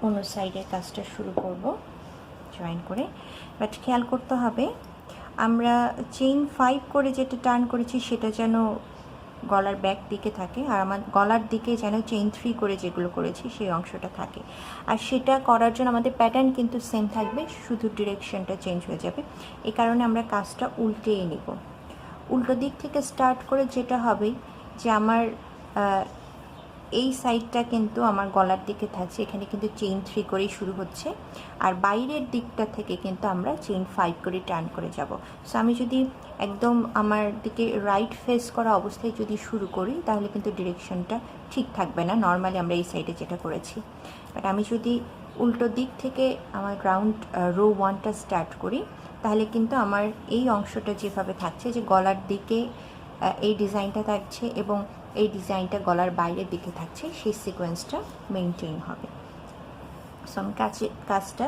অন্য সাইডের কাজটা শুরু করব জয়েন করে। বাট খেয়াল করতে হবে আমরা চেইন 5 করে যেটা টার্ন করেছি সেটা যেন গলার ব্যাক দিকে থাকে, আর আমার গলার দিকে যেন চেইন 3 করে যেগুলো করেছি সেই অংশটা থাকে। আর সেটা করার জন্য আমাদের প্যাটার্ন কিন্তু সেম থাকবে, শুধু ডিরেকশনটা চেঞ্জ হয়ে যাবে। এই কারণে আমরা কাজটা উল্টেই নেব। উল্টো দিক থেকে স্টার্ট করে যেটা হবে যে আমার এই সাইডটা কিন্তু আমার গলার দিকে থাকছে, এখানে কিন্তু চেইন 3 করেই শুরু হচ্ছে, আর বাইরের দিকটা থেকে কিন্তু আমরা চেইন 5 করে টার্ন করে যাব। সো আমি যদি একদম আমার দিকে রাইট ফেস করা অবস্থায় যদি শুরু করি তাহলে কিন্তু ডিরেকশনটা ঠিক থাকবে না, নর্মালি আমরা এই সাইডে যেটা করেছি। বাট আমি যদি উল্টো দিক থেকে আমার গ্রাউন্ড রো 1টা স্টার্ট করি তাহলে কিন্তু আমার এই অংশটা যেভাবে থাকছে, যে গলার দিকে এই ডিজাইনটা থাকছে এবং এই ডিজাইনটা গলার বাইরের দিকে থাকছে, সেই সিকোয়েন্সটা মেনটেন হবে। সো আমি কাজটা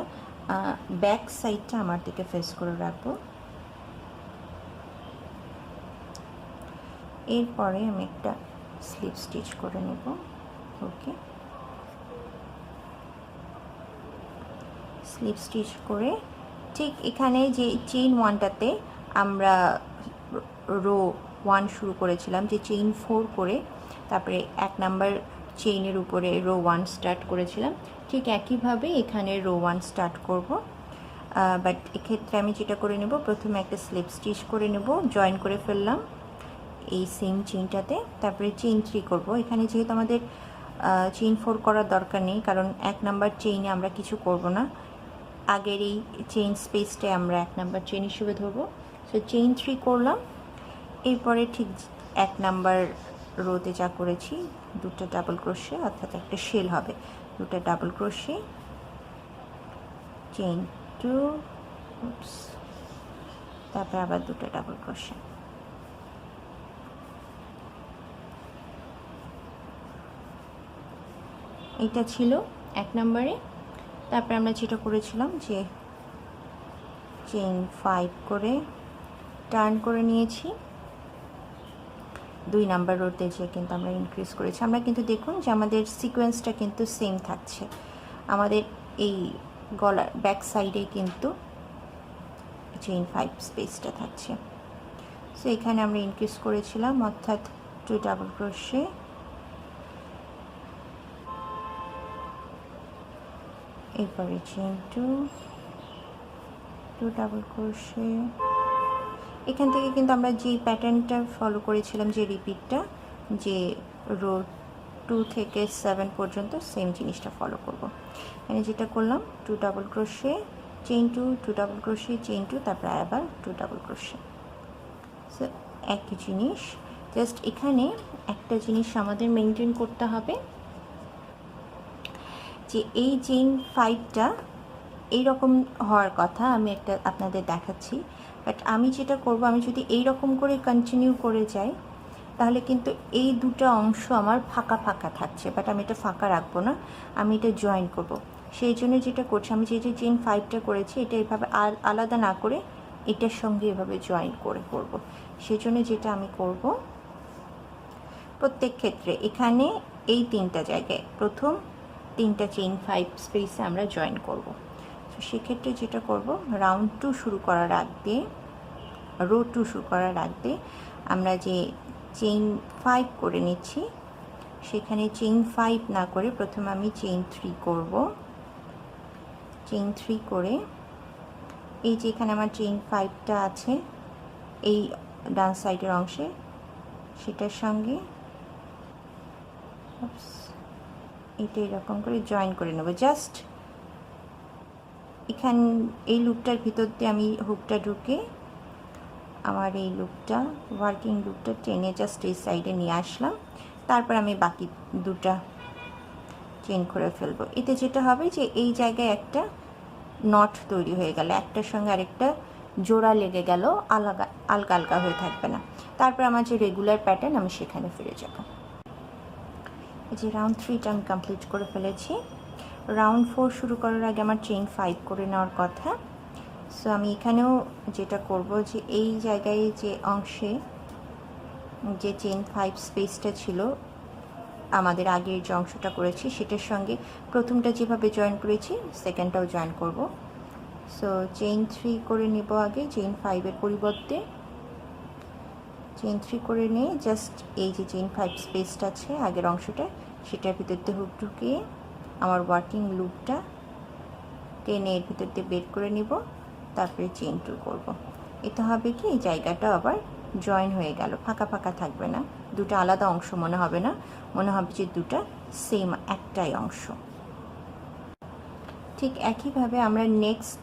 ব্যাক সাইডটা আমার দিকে ফেস করে রাখবো। এরপরে আমি একটা স্লিপ স্টিচ করে নেব। ওকে, স্লিপ স্টিচ করে ঠিক এখানে যে চেইন 1টাতে আমরা রো 1 শুরু করেছিলাম, যে চেইন 4 করে তারপরে 1 নাম্বার চেইনের উপরে রো 1 স্টার্ট করেছিলাম, ঠিক একইভাবে এখানে রো 1 স্টার্ট করব। বাট এক্ষেত্রে আমি যেটা করে নেব, প্রথমে একটা স্লিপ স্টিচ করে নেব, জয়েন করে ফেললাম এই সেম চেইনটাতে, তারপরে চেইন 3 করব। এখানে যেহেতু আমাদের চেইন 4 করার দরকার নেই, কারণ 1 নাম্বার চেইনে আমরা কিছু করব না, আগের এই চেইন স্পেসটাই আমরা 1 নাম্বার চেইন হিসেবে ধরবো। সো চেইন 3 করলাম, এরপরে ঠিক 1 নাম্বার রোতে যা করেছি, দুটো ডাবল ক্রোশে, অর্থাৎ একটা শেল হবে, দুটো ডাবল ক্রোশে, চেইন 2, তারপর আবার দুটো ডাবল ক্রোশে। এটা ছিল 1 নম্বরে। তারপর আমরা যেটা করেছিলাম যে চেইন 5 করে টার্ন করে নিয়েছি, 2 নাম্বার রোতে যে কিন্তু আমরা ইনক্রিজ করেছি। আমরা কিন্তু দেখুন যে আমাদের সিকোয়েন্সটা কিন্তু সেম থাকছে, আমাদের এই গলার ব্যাক সাইডে কিন্তু চেইন 5 স্পেসটা থাকছে। সো এখানে আমরা ইনক্রিজ করেছিলাম, অর্থাৎ 2 ডাবল ক্রোশে, এরপরে চেইন 2 ডাবল ক্রোশে। এখান থেকে কিন্তু আমরা যে প্যাটার্নটা ফলো করেছিলাম, যে রিপিটটা, যে রো 2 থেকে 7 পর্যন্ত সেম জিনিসটা ফলো করব। এখানে যেটা করলাম, 2 double crochet, chain 2 double crochet, chain 2, তারপরে আবার 2 ডাবল ক্রোশে। সো একই জিনিস, জাস্ট এখানে একটা জিনিস আমাদের মেনটেন করতে হবে, যে এই চেইন 5টা এইরকম হওয়ার কথা, আমি একটা আপনাদের দেখাচ্ছি। বাট আমি যেটা করব, আমি যদি এই রকম করে কন্টিনিউ করে যাই তাহলে কিন্তু এই দুটো অংশ আমার ফাঁকা ফাঁকা থাকছে, বাট আমি এটা ফাঁকা রাখবো না, আমি এটা জয়েন করব। সেই জন্য যেটা করছি, আমি যে চেইন 5টা করেছি এটা এভাবে আলাদা না করে এটার সঙ্গে এভাবে জয়েন করে করব। সেই জন্য যেটা আমি করব, প্রত্যেক ক্ষেত্রে এখানে এই 3টা জায়গায় প্রথম 3টা চেইন 5 স্পেসে আমরা জয়েন করব। তো সেক্ষেত্রে যেটা করব, রাউন্ড 2 শুরু করার আগ দিয়ে, রো 2 শুরু করার আগ দিয়ে আমরা যে চেইন 5 করে নিচ্ছি, সেখানে চেইন 5 না করে প্রথমে আমি চেইন 3 করব। চেইন 3 করে এই যে এখানে আমার চেইন 5টা আছে এই ডান সাইডের অংশে, সেটার সঙ্গে এটা এরকম করে জয়েন করে নেব। জাস্ট এখান এই লুপটার ভিতর দিয়ে আমি হুকটা ঢুকে আমার এই লুপটা, ওয়ার্কিং লুপটা টেনে জাস্ট এই সাইডে নিয়ে আসলাম, তারপর আমি বাকি দুটা চেইন করে ফেলবো। এতে যেটা হবে যে এই জায়গায় একটা নট তৈরি হয়ে গেল, একটার সঙ্গে আরেকটা জোড়া লেগে গেল, আলাদা আলগা আলগা হয়ে থাকবে না। তারপর আমার যে রেগুলার প্যাটার্ন, আমি সেখানে ফিরে যাব। এই যে রাউন্ড 3টা আমি কমপ্লিট করে ফেলেছি। রাউন্ড 4 শুরু করার আগে আমার চেইন 5 করে নেওয়ার কথা। সো আমি এখানেও যেটা করব, যে এই জায়গায় যে অংশে যে চেইন 5 স্পেসটা ছিল, আমাদের আগের যে অংশটা করেছি সেটার সঙ্গে প্রথমটা যেভাবে জয়েন করেছি সেকেন্ডটাও জয়েন করব। সো চেইন 3 করে নেব আগে, চেইন 5-এর পরিবর্তে চেইন 3 করে নিয়ে জাস্ট এই যে চেইন 5 স্পেসটা আছে আগের অংশটা, সেটার ভিতর দিয়ে হুক ঢুকিয়ে আমার ওয়ার্কিং লুপটা টেনে এর ভিতর দিয়ে বের করে নিব, তারপরে চেইন 2 করব। এটা হবে কি, এই জায়গাটা আবার জয়েন হয়ে গেল, ফাঁকা ফাঁকা থাকবে না, দুটো আলাদা অংশ মনে হবে না, মনে হবে যে দুটো সেম একটাই অংশ। ঠিক একইভাবে আমরা নেক্সট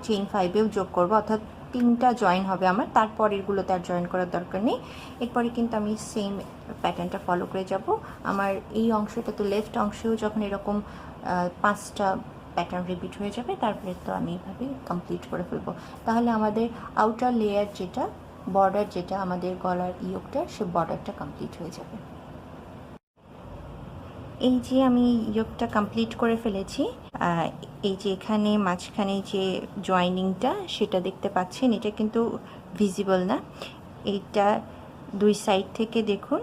চেইন 5এও যোগ করব, অর্থাৎ 3টা জয়েন হবে আমার, তারপরেরগুলোতে আর জয়েন করার দরকার নেই। এরপরে কিন্তু আমি সেম প্যাটার্নটা ফলো করে যাব। আমার এই অংশটা তো লেফট অংশেও যখন এরকম 5টা প্যাটার্ন রিপিট হয়ে যাবে, তারপরে তো আমি এইভাবে কমপ্লিট করে ফেলবো। তাহলে আমাদের আউটার লেয়ার যেটা, বর্ডার যেটা আমাদের গলার ইয়োগটা, সে বর্ডারটা কমপ্লিট হয়ে যাবে। এই যে আমি ইয়োগটা কমপ্লিট করে ফেলেছি। এই যে এখানে মাঝখানে যে জয়েনিংটা সেটা দেখতে পাচ্ছেন, এটা কিন্তু ভিজিবল না। এইটা দুই সাইড থেকে দেখুন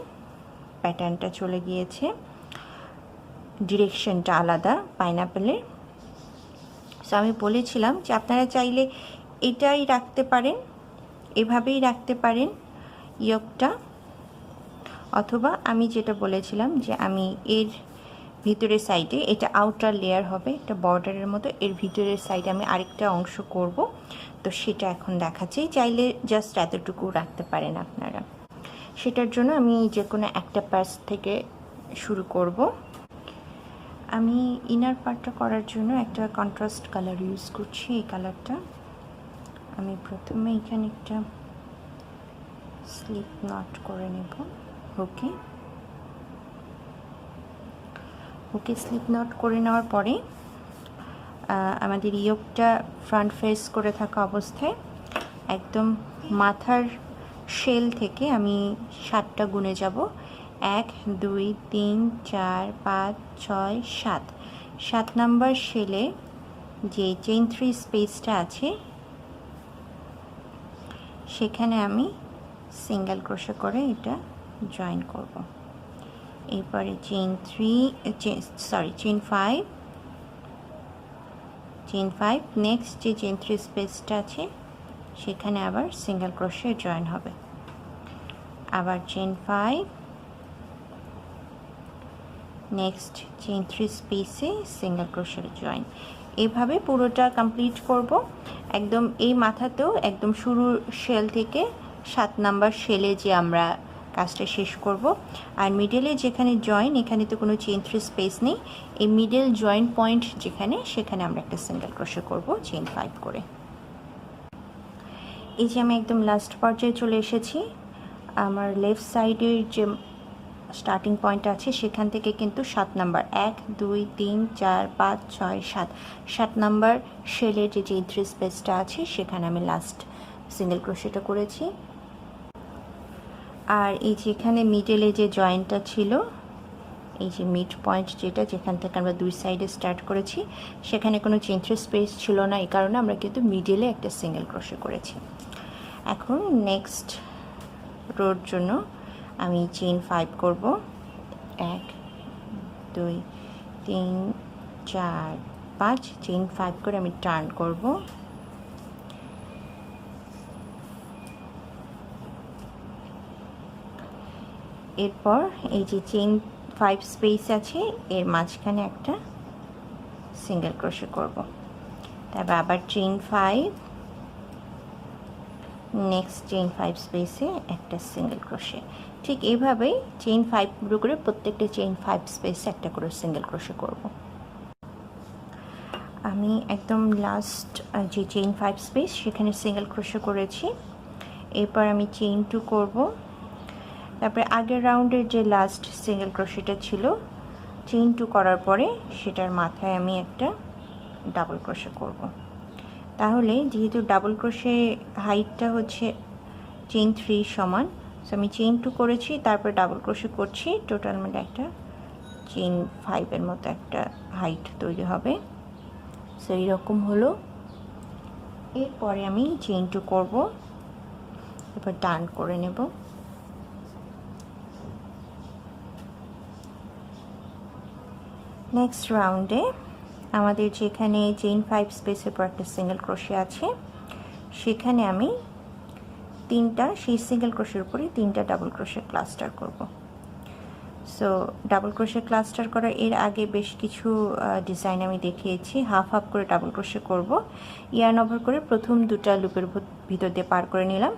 প্যাটার্নটা চলে গিয়েছে, ডিরেকশনটা আলাদা পাইনাপেলের। সো আমি বলেছিলাম যে আপনারা চাইলে এটাই রাখতে পারেন, এভাবেই রাখতে পারেন ইয়োগটা, অথবা আমি যেটা বলেছিলাম যে আমি এর ভিতরের সাইডে, এটা আউটার লেয়ার হবে, এটা বর্ডারের মতো, এর ভিতরের সাইডে আমি আরেকটা অংশ করব, তো সেটা এখন দেখাচ্ছি। চাইলে জাস্ট এতটুকু রাখতে পারেন আপনারা। সেটার জন্য আমি যে কোনো একটা পাশ থেকে শুরু করব। আমি ইনার পার্টটা করার জন্য একটা কন্ট্রাস্ট কালার ইউজ করছি। এই কালারটা আমি প্রথমে এখানে একটা স্লিপ নট করে নেব ওকে। স্লিপ নট করে নেওয়ার পরে আমাদের ইয়োগটা ফ্রন্ট ফেস করে থাকা অবস্থায় একদম মাথার শেল থেকে আমি 7টা গুনে যাব। 1 2 3 4 5 6 7। 7 নাম্বার শেলে যে চেইন 3 স্পেসটা আছে সেখানে আমি সিঙ্গেল ক্রোশে করে এটা জয়েন করব। এরপরে চেইন 5 নেক্সট যে চেইন 3 স্পেসটা আছে সেখানে আবার সিঙ্গেল ক্রোশে জয়েন হবে। আবার চেইন 5, নেক্সট চেইন 3 স্পেসে সিঙ্গেল ক্রোশের জয়েন। এভাবে পুরোটা কমপ্লিট করব। একদম এই মাথাতেও একদম শুরুর শেল থেকে 7 নাম্বার শেলে যে আমরা কাজটা শেষ করব। আর মিডলে যেখানে জয়েন, এখানে তো কোনো চেইন 3 স্পেস নেই, এই মিডল জয়েন পয়েন্ট যেখানে, সেখানে আমরা একটা সিঙ্গেল ক্রোশে করব চেইন 5 করে। এই যে আমি একদম লাস্ট পর্যায়ে চলে এসেছি। আমার লেফট সাইডের যে স্টার্টিং পয়েন্ট আছে সেখান থেকে কিন্তু 7 নাম্বার 1 2 3 4 5 6 7 7 নাম্বার শেলের যে চেইন 3 স্পেসটা আছে সেখানে আমি লাস্ট সিঙ্গেল ক্রোশেটা করেছি। আর এই যে এখানে মিডলে যে জয়েন্টটা ছিল, এই যে মিড পয়েন্ট যেটা, যেখান থেকে আমরা দুই সাইডে স্টার্ট করেছি, সেখানে কোনো চেইন 3 স্পেস ছিল না, এই কারণে আমরা কিন্তু মিডলে একটা সিঙ্গেল ক্রোশে করেছি। এখন নেক্সট রোর জন্য আমি চেইন 5 করব। 1 2 3 4 5 চেইন 5 করে আমি টার্ন করব। এরপর এই যে চেইন 5 স্পেস আছে এর মাঝখানে একটা সিঙ্গেল ক্রোশে করব। তারপর আবার চেইন 5, নেক্সট চেইন 5 স্পেসে একটা সিঙ্গেল ক্রোশে। ঠিক এইভাবেই চেইন 5 পুরো করে প্রত্যেকটা চেইন 5 স্পেসে একটা করে সিঙ্গেল ক্রোশে করব। আমি একদম লাস্ট যে চেইন 5 স্পেস সেখানে সিঙ্গেল ক্রোশে করেছি। এরপর আমি চেইন 2 করব। তারপরে আগের রাউন্ডের যে লাস্ট সিঙ্গেল ক্রোশেটা ছিল, চেইন 2 করার পরে সেটার মাথায় আমি একটা ডাবল ক্রোশে করব। তাহলে যেহেতু ডাবল ক্রোশে হাইটটা হচ্ছে চেইন 3 সমান, সো আমি চেইন 2 করেছি, তারপর ডাবল ক্রোশে করছি, টোটাল মানে একটা চেইন 5-এর মতো একটা হাইট তৈরি হবে। সো এইরকম হলো। এরপরে আমি চেইন 2 করব, এরপর টার্ন করে নেব। নেক্সট রাউন্ডে আমাদের যেখানে চেইন 5 স্পেসের পর একটা সিঙ্গেল ক্রোশে আছে, সেখানে আমি সেই সিঙ্গেল ক্রোশের উপরে 3টা ডাবল ক্রোশে ক্লাস্টার করব। সো ডাবল ক্রোশে ক্লাস্টার করার এর আগে বেশ কিছু ডিজাইন আমি দেখিয়েছি। হাফ হাফ করে ডাবল ক্রোশে করব, ইয়ার্ন ওভার করে প্রথম 2টা লুপের ভিতর দিয়ে পার করে নিলাম,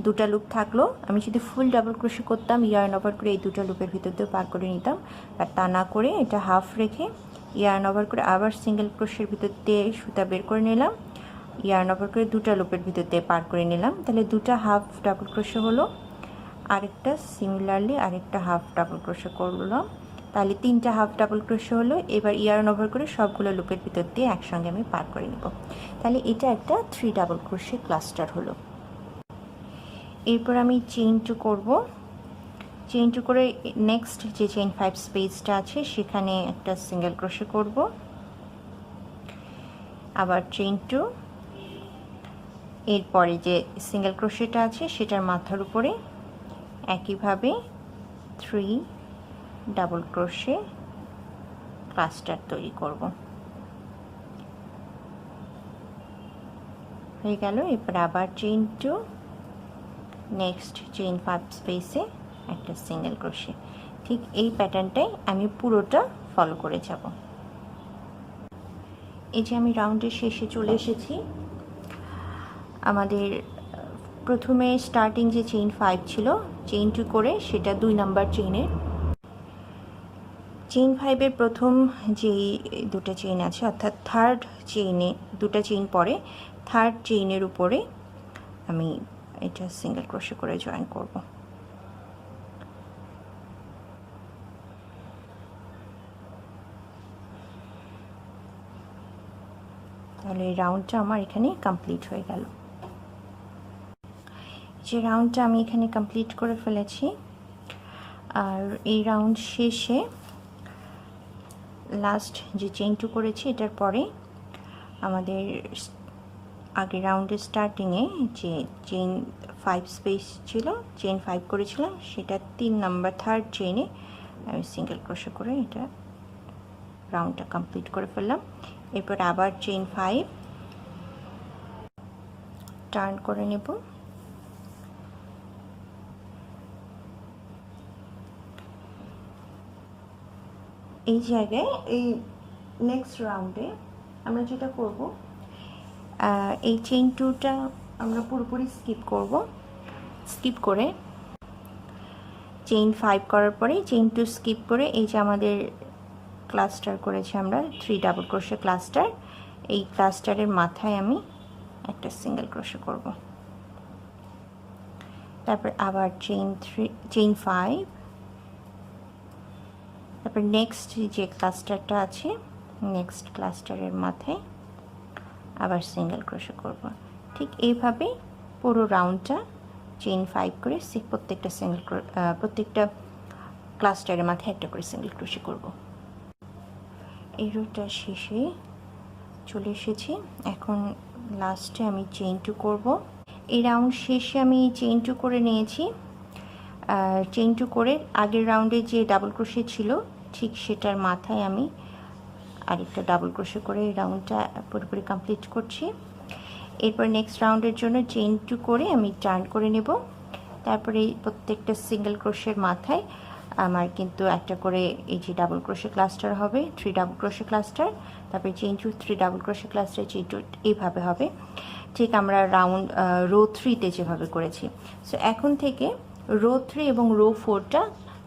দুটা লুপ থাকলো। আমি যদি ফুল ডাবল ক্রোশে করতাম ইয়ার্ন ওভার করে এই দুটো লুপের ভিতর দিয়ে পার করে নিতাম, আর তা না করে এটা হাফ রেখে ইয়ার্ন ওভার করে আবার সিঙ্গেল ক্রোশের ভিতর দিয়ে সুতা বের করে নিলাম, ইয়ার্ন ওভার করে দুটা লুপের ভিতর দিয়ে পার করে নিলাম। তাহলে দুটা হাফ ডাবল ক্রোশে হলো, আরেকটা সিমিলারলি আরেকটা হাফ ডাবল ক্রোশে করলাম, তাহলে তিনটা হাফ ডাবল ক্রোশে হলো। এবার ইয়ার্ন ওভার করে সবগুলো লুপের ভিতর দিয়ে একসঙ্গে আমি পার করে নেব। তাহলে এটা একটা 3 ডাবল ক্রোশে ক্লাস্টার হলো। এরপর আমি চেইন 2 করব। চেইন 2 করে নেক্সট যে চেইন 5 স্পেসটা আছে সেখানে একটা সিঙ্গেল ক্রোশে করব, আবার চেইন 2, এরপরে যে সিঙ্গেল ক্রোশেটা আছে সেটার মাথার উপরে একইভাবে 3 ডাবল ক্রোশে ক্লাস্টার তৈরি করব। হয়ে গেল। এরপর আবার চেইন 2, নেক্সট চেইন 5 স্পেসে একটা সিঙ্গেল ক্রোশে। ঠিক এই প্যাটার্নটাই আমি পুরোটা ফলো করে যাব। এই যে আমি রাউন্ডের শেষে চলে এসেছি। আমাদের প্রথমে স্টার্টিং যে চেইন 5 ছিল, চেইন 2 করে সেটা 2 নাম্বার চেইনের, চেইন 5-এর প্রথম যেই দুটো চেইন আছে অর্থাৎ থার্ড চেইনে দুটো চেইন পরে থার্ড চেইনের উপরে আমি এটা সিঙ্গেল ক্রোশে করে জয়েন করব। তাহলে এই রাউন্ডটা আমার এখানে কমপ্লিট হয়ে গেল। যে রাউন্ডটা আমি এখানে কমপ্লিট করে ফেলেছি, আর এই রাউন্ড শেষে লাস্ট যে চেইন 2 করেছি এটার পরে আমাদের আগের রাউন্ডের স্টার্টিংয়ে যে চেইন 5 স্পেস ছিল, চেইন 5 করেছিলাম, সেটা 3 নাম্বার থার্ড চেইনে আমি সিঙ্গেল ক্রোশে করে এটা রাউন্ডটা কমপ্লিট করে ফেললাম। এরপর আবার চেইন 5 টার্ন করে নেব, এই জায়গায় এই নেক্সট রাউন্ডে আমরা যেটা করব, এই চেইন 2টা আমরা পুরোপুরি স্কিপ করে চেইন 5 করার পরে চেইন 2 স্কিপ করে এই যে আমাদের ক্লাস্টার করেছি আমরা 3 ডাবল ক্রোশে ক্লাস্টার, এই ক্লাস্টারের মাথায় আমি একটা সিঙ্গেল ক্রোশে করব। তারপর আবার চেইন 5, তারপর নেক্সট যে ক্লাস্টারটা আছে নেক্সট ক্লাস্টারের মাথায় আবার সিঙ্গেল ক্রোশে করব। ঠিক এইভাবে পুরো রাউন্ডটা চেইন 5 করে প্রত্যেকটা ক্লাস্টারের মাথায় একটা করে সিঙ্গেল ক্রোশে করব। এই রোটা শেষে চলে এসেছি। এখন লাস্টে আমি চেইন 2 করব। এই রাউন্ড শেষে আমি চেইন 2 করে নিয়েছি। চেইন 2 করে আগের রাউন্ডে যে ডাবল ক্রোশে ছিল ঠিক সেটার মাথায় আমি আরেকটা ডাবল ক্রোশে করে এই রাউন্ডটা পুরোপুরি কমপ্লিট করছি। এরপর নেক্সট রাউন্ডের জন্য চেইন 2 করে আমি টার্ন করে নেব। তারপরে এই প্রত্যেকটা সিঙ্গেল ক্রোশের মাথায় আমার কিন্তু একটা করে এই যে ডাবল ক্রোশে ক্লাস্টার হবে, 3 ডাবল ক্রোশে ক্লাস্টার, তারপরে chain 2 3 double crochet cluster, chain 2 এইভাবে হবে, ঠিক আমরা রাউন্ড রো 3-তে যেভাবে করেছি। সো এখন থেকে রো 3 এবং রো 4টা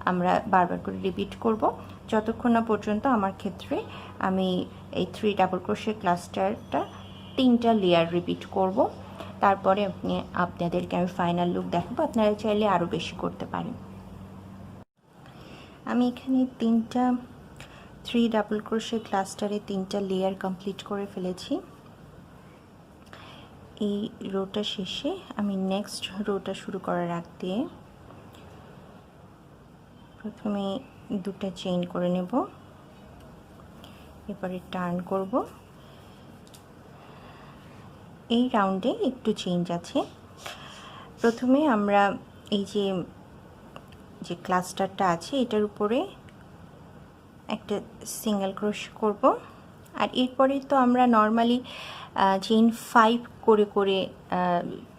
আমরা বারবার করে রিপিট করব যতক্ষণ না পর্যন্ত আমার ক্ষেত্রে আমি এই 3 ডাবল ক্রোশে ক্লাস্টারটা 3টা লেয়ার রিপিট করব। তারপরে আপনাদেরকে আমি ফাইনাল লুক দেখাবো, আপনারা চাইলে আরও বেশি করতে পারেন। আমি এখানে 3 ডাবল ক্রোশে ক্লাস্টারে 3টা লেয়ার কমপ্লিট করে ফেলেছি। এই রোটা শেষে আমি নেক্সট রোটা শুরু করার আগ দিয়ে প্রথমে 2টা চেইন করে নেব, এরপরে টার্ন করব। এই রাউন্ডে একটু চেঞ্জ আছে। প্রথমে আমরা এই যে ক্লাস্টারটা আছে এটার উপরে একটা সিঙ্গেল ক্রোশ করব, আর এরপরে তো আমরা নর্মালি চেইন 5 করে করে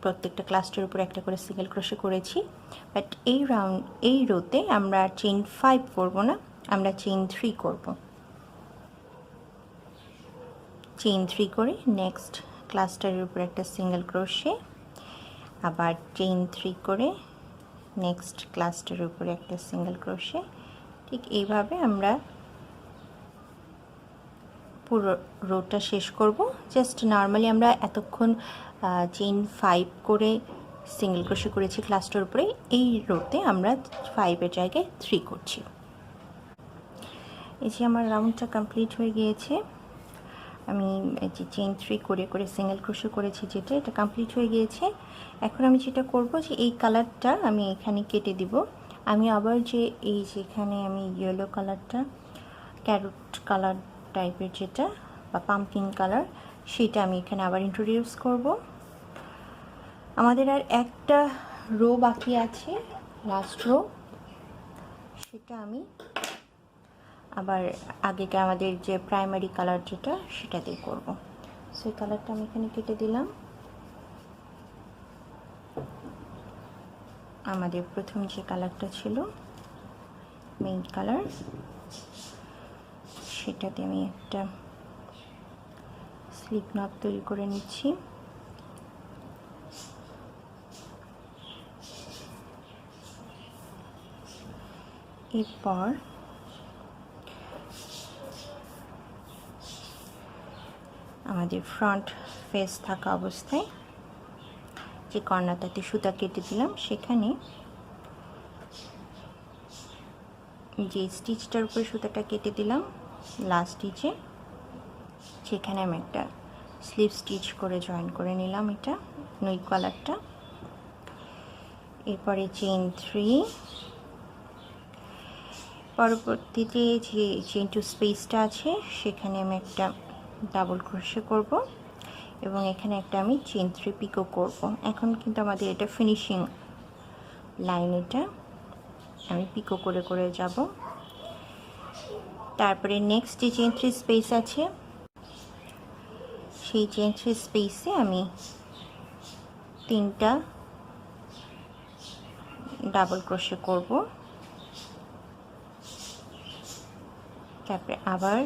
প্রত্যেকটা ক্লাস্টারের উপরে একটা করে সিঙ্গেল ক্রোশে করেছি, বাট এই রোতে আমরা চেইন 5 করব না, আমরা চেইন 3 করব। চেইন 3 করে নেক্সট ক্লাস্টারের উপরে একটা সিঙ্গেল ক্রোশে, আবার চেইন 3 করে নেক্সট ক্লাস্টের উপরে একটা সিঙ্গেল ক্রোশে। ঠিক এইভাবে আমরা পুরো রোটা শেষ করব। জাস্ট নর্মালি আমরা এতক্ষণ চেইন 5 করে সিঙ্গেল ক্রোশে করেছি ক্লাস্টের উপরে, এই রোতে আমরা 5-এর জায়গায় 3 করছি। এই যে আমার রাউন্ডটা কমপ্লিট হয়ে গিয়েছে। আমি এই যে চেইন 3 করে করে সিঙ্গেল ক্রোশে করেছি যেটা, এটা কমপ্লিট হয়ে গিয়েছে। এখন আমি যেটা করব যে এই কালারটা আমি এখানে কেটে দিব। আমি আবার যে এই যেখানে আমি ইয়েলো কালারটা, ক্যারট কালার টাইপের যেটা বা পাম্পকিন কালার, সেটা আমি এখানে আবার ইন্ট্রোডিউস করব। আমাদের আর একটা রো বাকি আছে, লাস্ট রো, সেটা আমি আবার আগেকার আমাদের যে প্রাইমারি কালার যেটা সেটা দিয়ে করব। সেই কালারটা আমি এখানে কেটে দিলাম। আমাদের প্রথম যে কালারটা ছিল মেইন কালার, সেটাতে আমি একটা স্লিপ নট তৈরি করে নিচ্ছি। এরপর আমাদের ফ্রন্ট ফেস থাকা অবস্থায় যে কর্নারটাতে সুতা কেটে দিলাম, সেখানে যে স্টিচটার উপরে সুতাটা কেটে দিলাম লাস্ট স্টিচে, সেখানে আমি একটা স্লিপ স্টিচ করে জয়েন করে নিলাম এটা নুই কালারটা। এরপরে চেইন 3, পরবর্তীতে যে চেইন 2 স্পেসটা আছে সেখানে আমি একটা ডাবল ক্রোশে করব এবং এখানে একটা আমি চেইন 3 পিকো করব। এখন কিন্তু আমাদের এটা ফিনিশিং লাইন, এটা আমি পিকো করে করে যাব। তারপরে নেক্সট যে চেইন 3 স্পেস আছে সেই চেইন 3 স্পেসে আমি 3টা ডাবল ক্রোশে করব। তারপরে আবার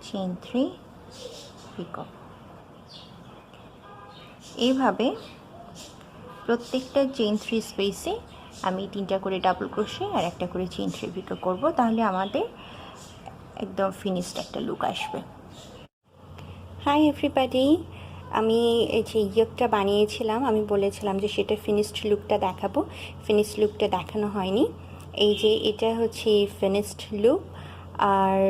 চেইন 3 পিকো। এইভাবে প্রত্যেকটা চেইন 3 স্পেসে আমি 3টা করে ডাবল ক্রোশে আর একটা করে চেইন 3 পিকো করব, তাহলে আমাদের একদম ফিনিশড একটা লুক আসবে। হাই এভরিবডি, আমি এই যে ইয়কটা বানিয়েছিলাম, আমি বলেছিলাম যে সেটা ফিনিশড লুকটা দেখাবো, ফিনিশড লুকটা দেখানো হয়নি। এই যে এটা হচ্ছে ফিনিশড লুক। আর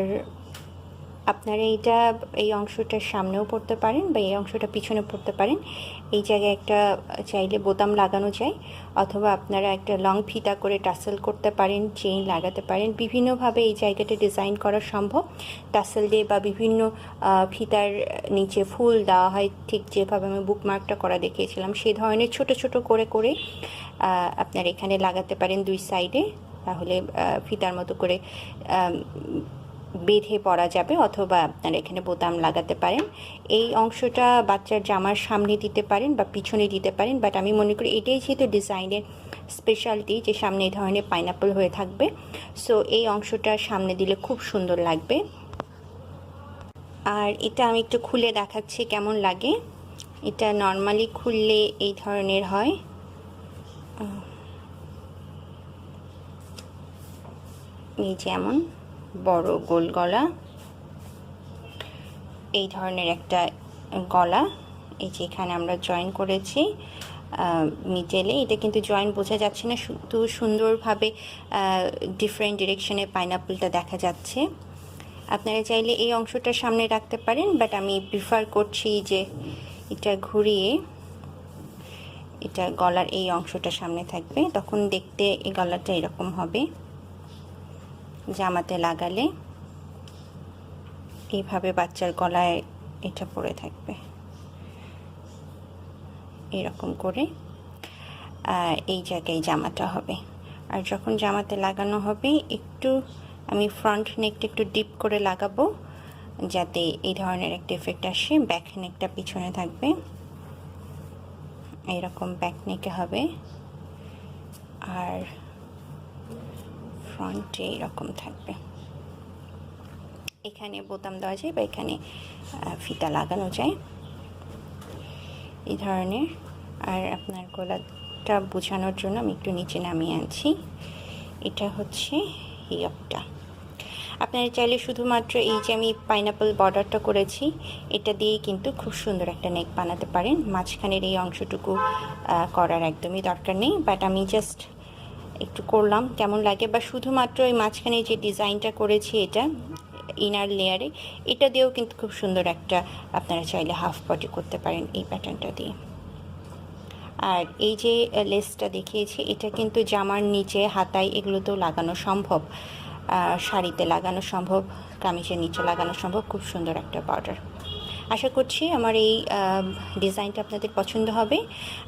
আপনারা এটা এই অংশটা সামনেও পড়তে পারেন বা এই অংশটা পিছনে পড়তে পারেন। এই জায়গায় একটা চাইলে বোতাম লাগানো যায়, অথবা আপনারা একটা লং ফিতা করে টাসেল করতে পারেন, চেইন লাগাতে পারেন। বিভিন্নভাবে এই জায়গাটা ডিজাইন করা সম্ভব। টাসেল দিয়ে বা বিভিন্ন ফিতার নিচে ফুল দেওয়া হয়, ঠিক যেভাবে আমি বুকমার্কটা করা দেখিয়েছিলাম সেই ধরনের ছোট ছোট করে করে আপনারা এখানে লাগাতে পারেন দুই সাইডে, তাহলে ফিতার মতো করে বেঁধে পরা যাবে, অথবা আপনারা এখানে বোতাম লাগাতে পারেন। এই অংশটা বাচ্চার জামার সামনে দিতে পারেন বা পিছনে দিতে পারেন, বাট আমি মনে করি এটাই যেহেতু ডিজাইনের স্পেশালিটি যে সামনে এই ধরনের পাইনাপল হয়ে থাকবে, সো এই অংশটা সামনে দিলে খুব সুন্দর লাগবে। আর এটা আমি একটু খুলে দেখাচ্ছি কেমন লাগে। এটা নর্মালি খুললে এই ধরনের হয়, এই যেমন বড় গোল গলা, এই ধরনের একটা গলা। এই যে এখানে আমরা জয়েন করেছি মিডলে, এটা কিন্তু জয়েন বোঝা যাচ্ছে না, শুধু সুন্দরভাবে ডিফারেন্ট ডিরেকশনে পাইনাপলটা দেখা যাচ্ছে। আপনারা চাইলে এই অংশটা সামনে রাখতে পারেন, বাট আমি প্রিফার করছি যে এটা ঘুরিয়ে এটা গলার এই অংশটা সামনে থাকবে, তখন দেখতে এই গলাটা এরকম হবে। জামাতে লাগালে এইভাবে বাচ্চার গলায় এটা পড়ে থাকবে এরকম করে, এই জায়গায় জামাটা হবে। আর যখন জামাতে লাগানো হবে একটু আমি ফ্রন্ট নেকটা একটু ডিপ করে লাগাবো, যাতে এই ধরনের একটা এফেক্ট আসে। ব্যাক নেকটা পিছনে থাকবে, এইরকম ব্যাক নেকে হবে, আর ফ্রন্টে এরকম থাকবে। এখানে বোতাম দেওয়া যায় বা এখানে ফিতা লাগানো যায়। এই ধরনের আর আপনার গলাটা বোঝানোর জন্য আমি একটু নিচে নামিয়ে আনছি। এটা হচ্ছে হিয়াবটা। আপনারা চাইলে শুধুমাত্র এই যে আমি পাইনাপল বর্ডারটা করেছি এটা দিয়ে কিন্তু খুব সুন্দর একটা নেক বানাতে পারেন। মাঝখানের এই অংশটুকু করার একদমই দরকার নেই, বাট আমি জাস্ট একটু করলাম কেমন লাগে, বা শুধুমাত্র এই মাঝখানে যে ডিজাইনটা করেছি এটা ইনার লেয়ারে, এটা দিয়েও কিন্তু খুব সুন্দর একটা আপনারা চাইলে হাফ বডি করতে পারেন এই প্যাটার্নটা দিয়ে। আর এই যে লেসটা দেখিয়েছি এটা কিন্তু জামার নিচে, হাতায় এগুলোতেও লাগানো সম্ভব, শাড়িতে লাগানো সম্ভব, কামিজের নিচে লাগানো সম্ভব। খুব সুন্দর একটা বর্ডার। আশা করছি আমার এই ডিজাইনটা আপনাদের পছন্দ হবে।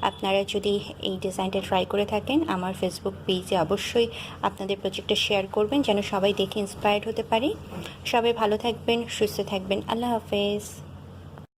আপনারা যদি এই ডিজাইনটা ট্রাই করে থাকেন আমার ফেসবুক পেজে অবশ্যই আপনাদের প্রজেক্টটা শেয়ার করবেন, যেন সবাই দেখে ইন্সপায়ার্ড হতে পারে। সবাই ভালো থাকবেন, সুস্থ থাকবেন। আল্লাহ হাফেজ।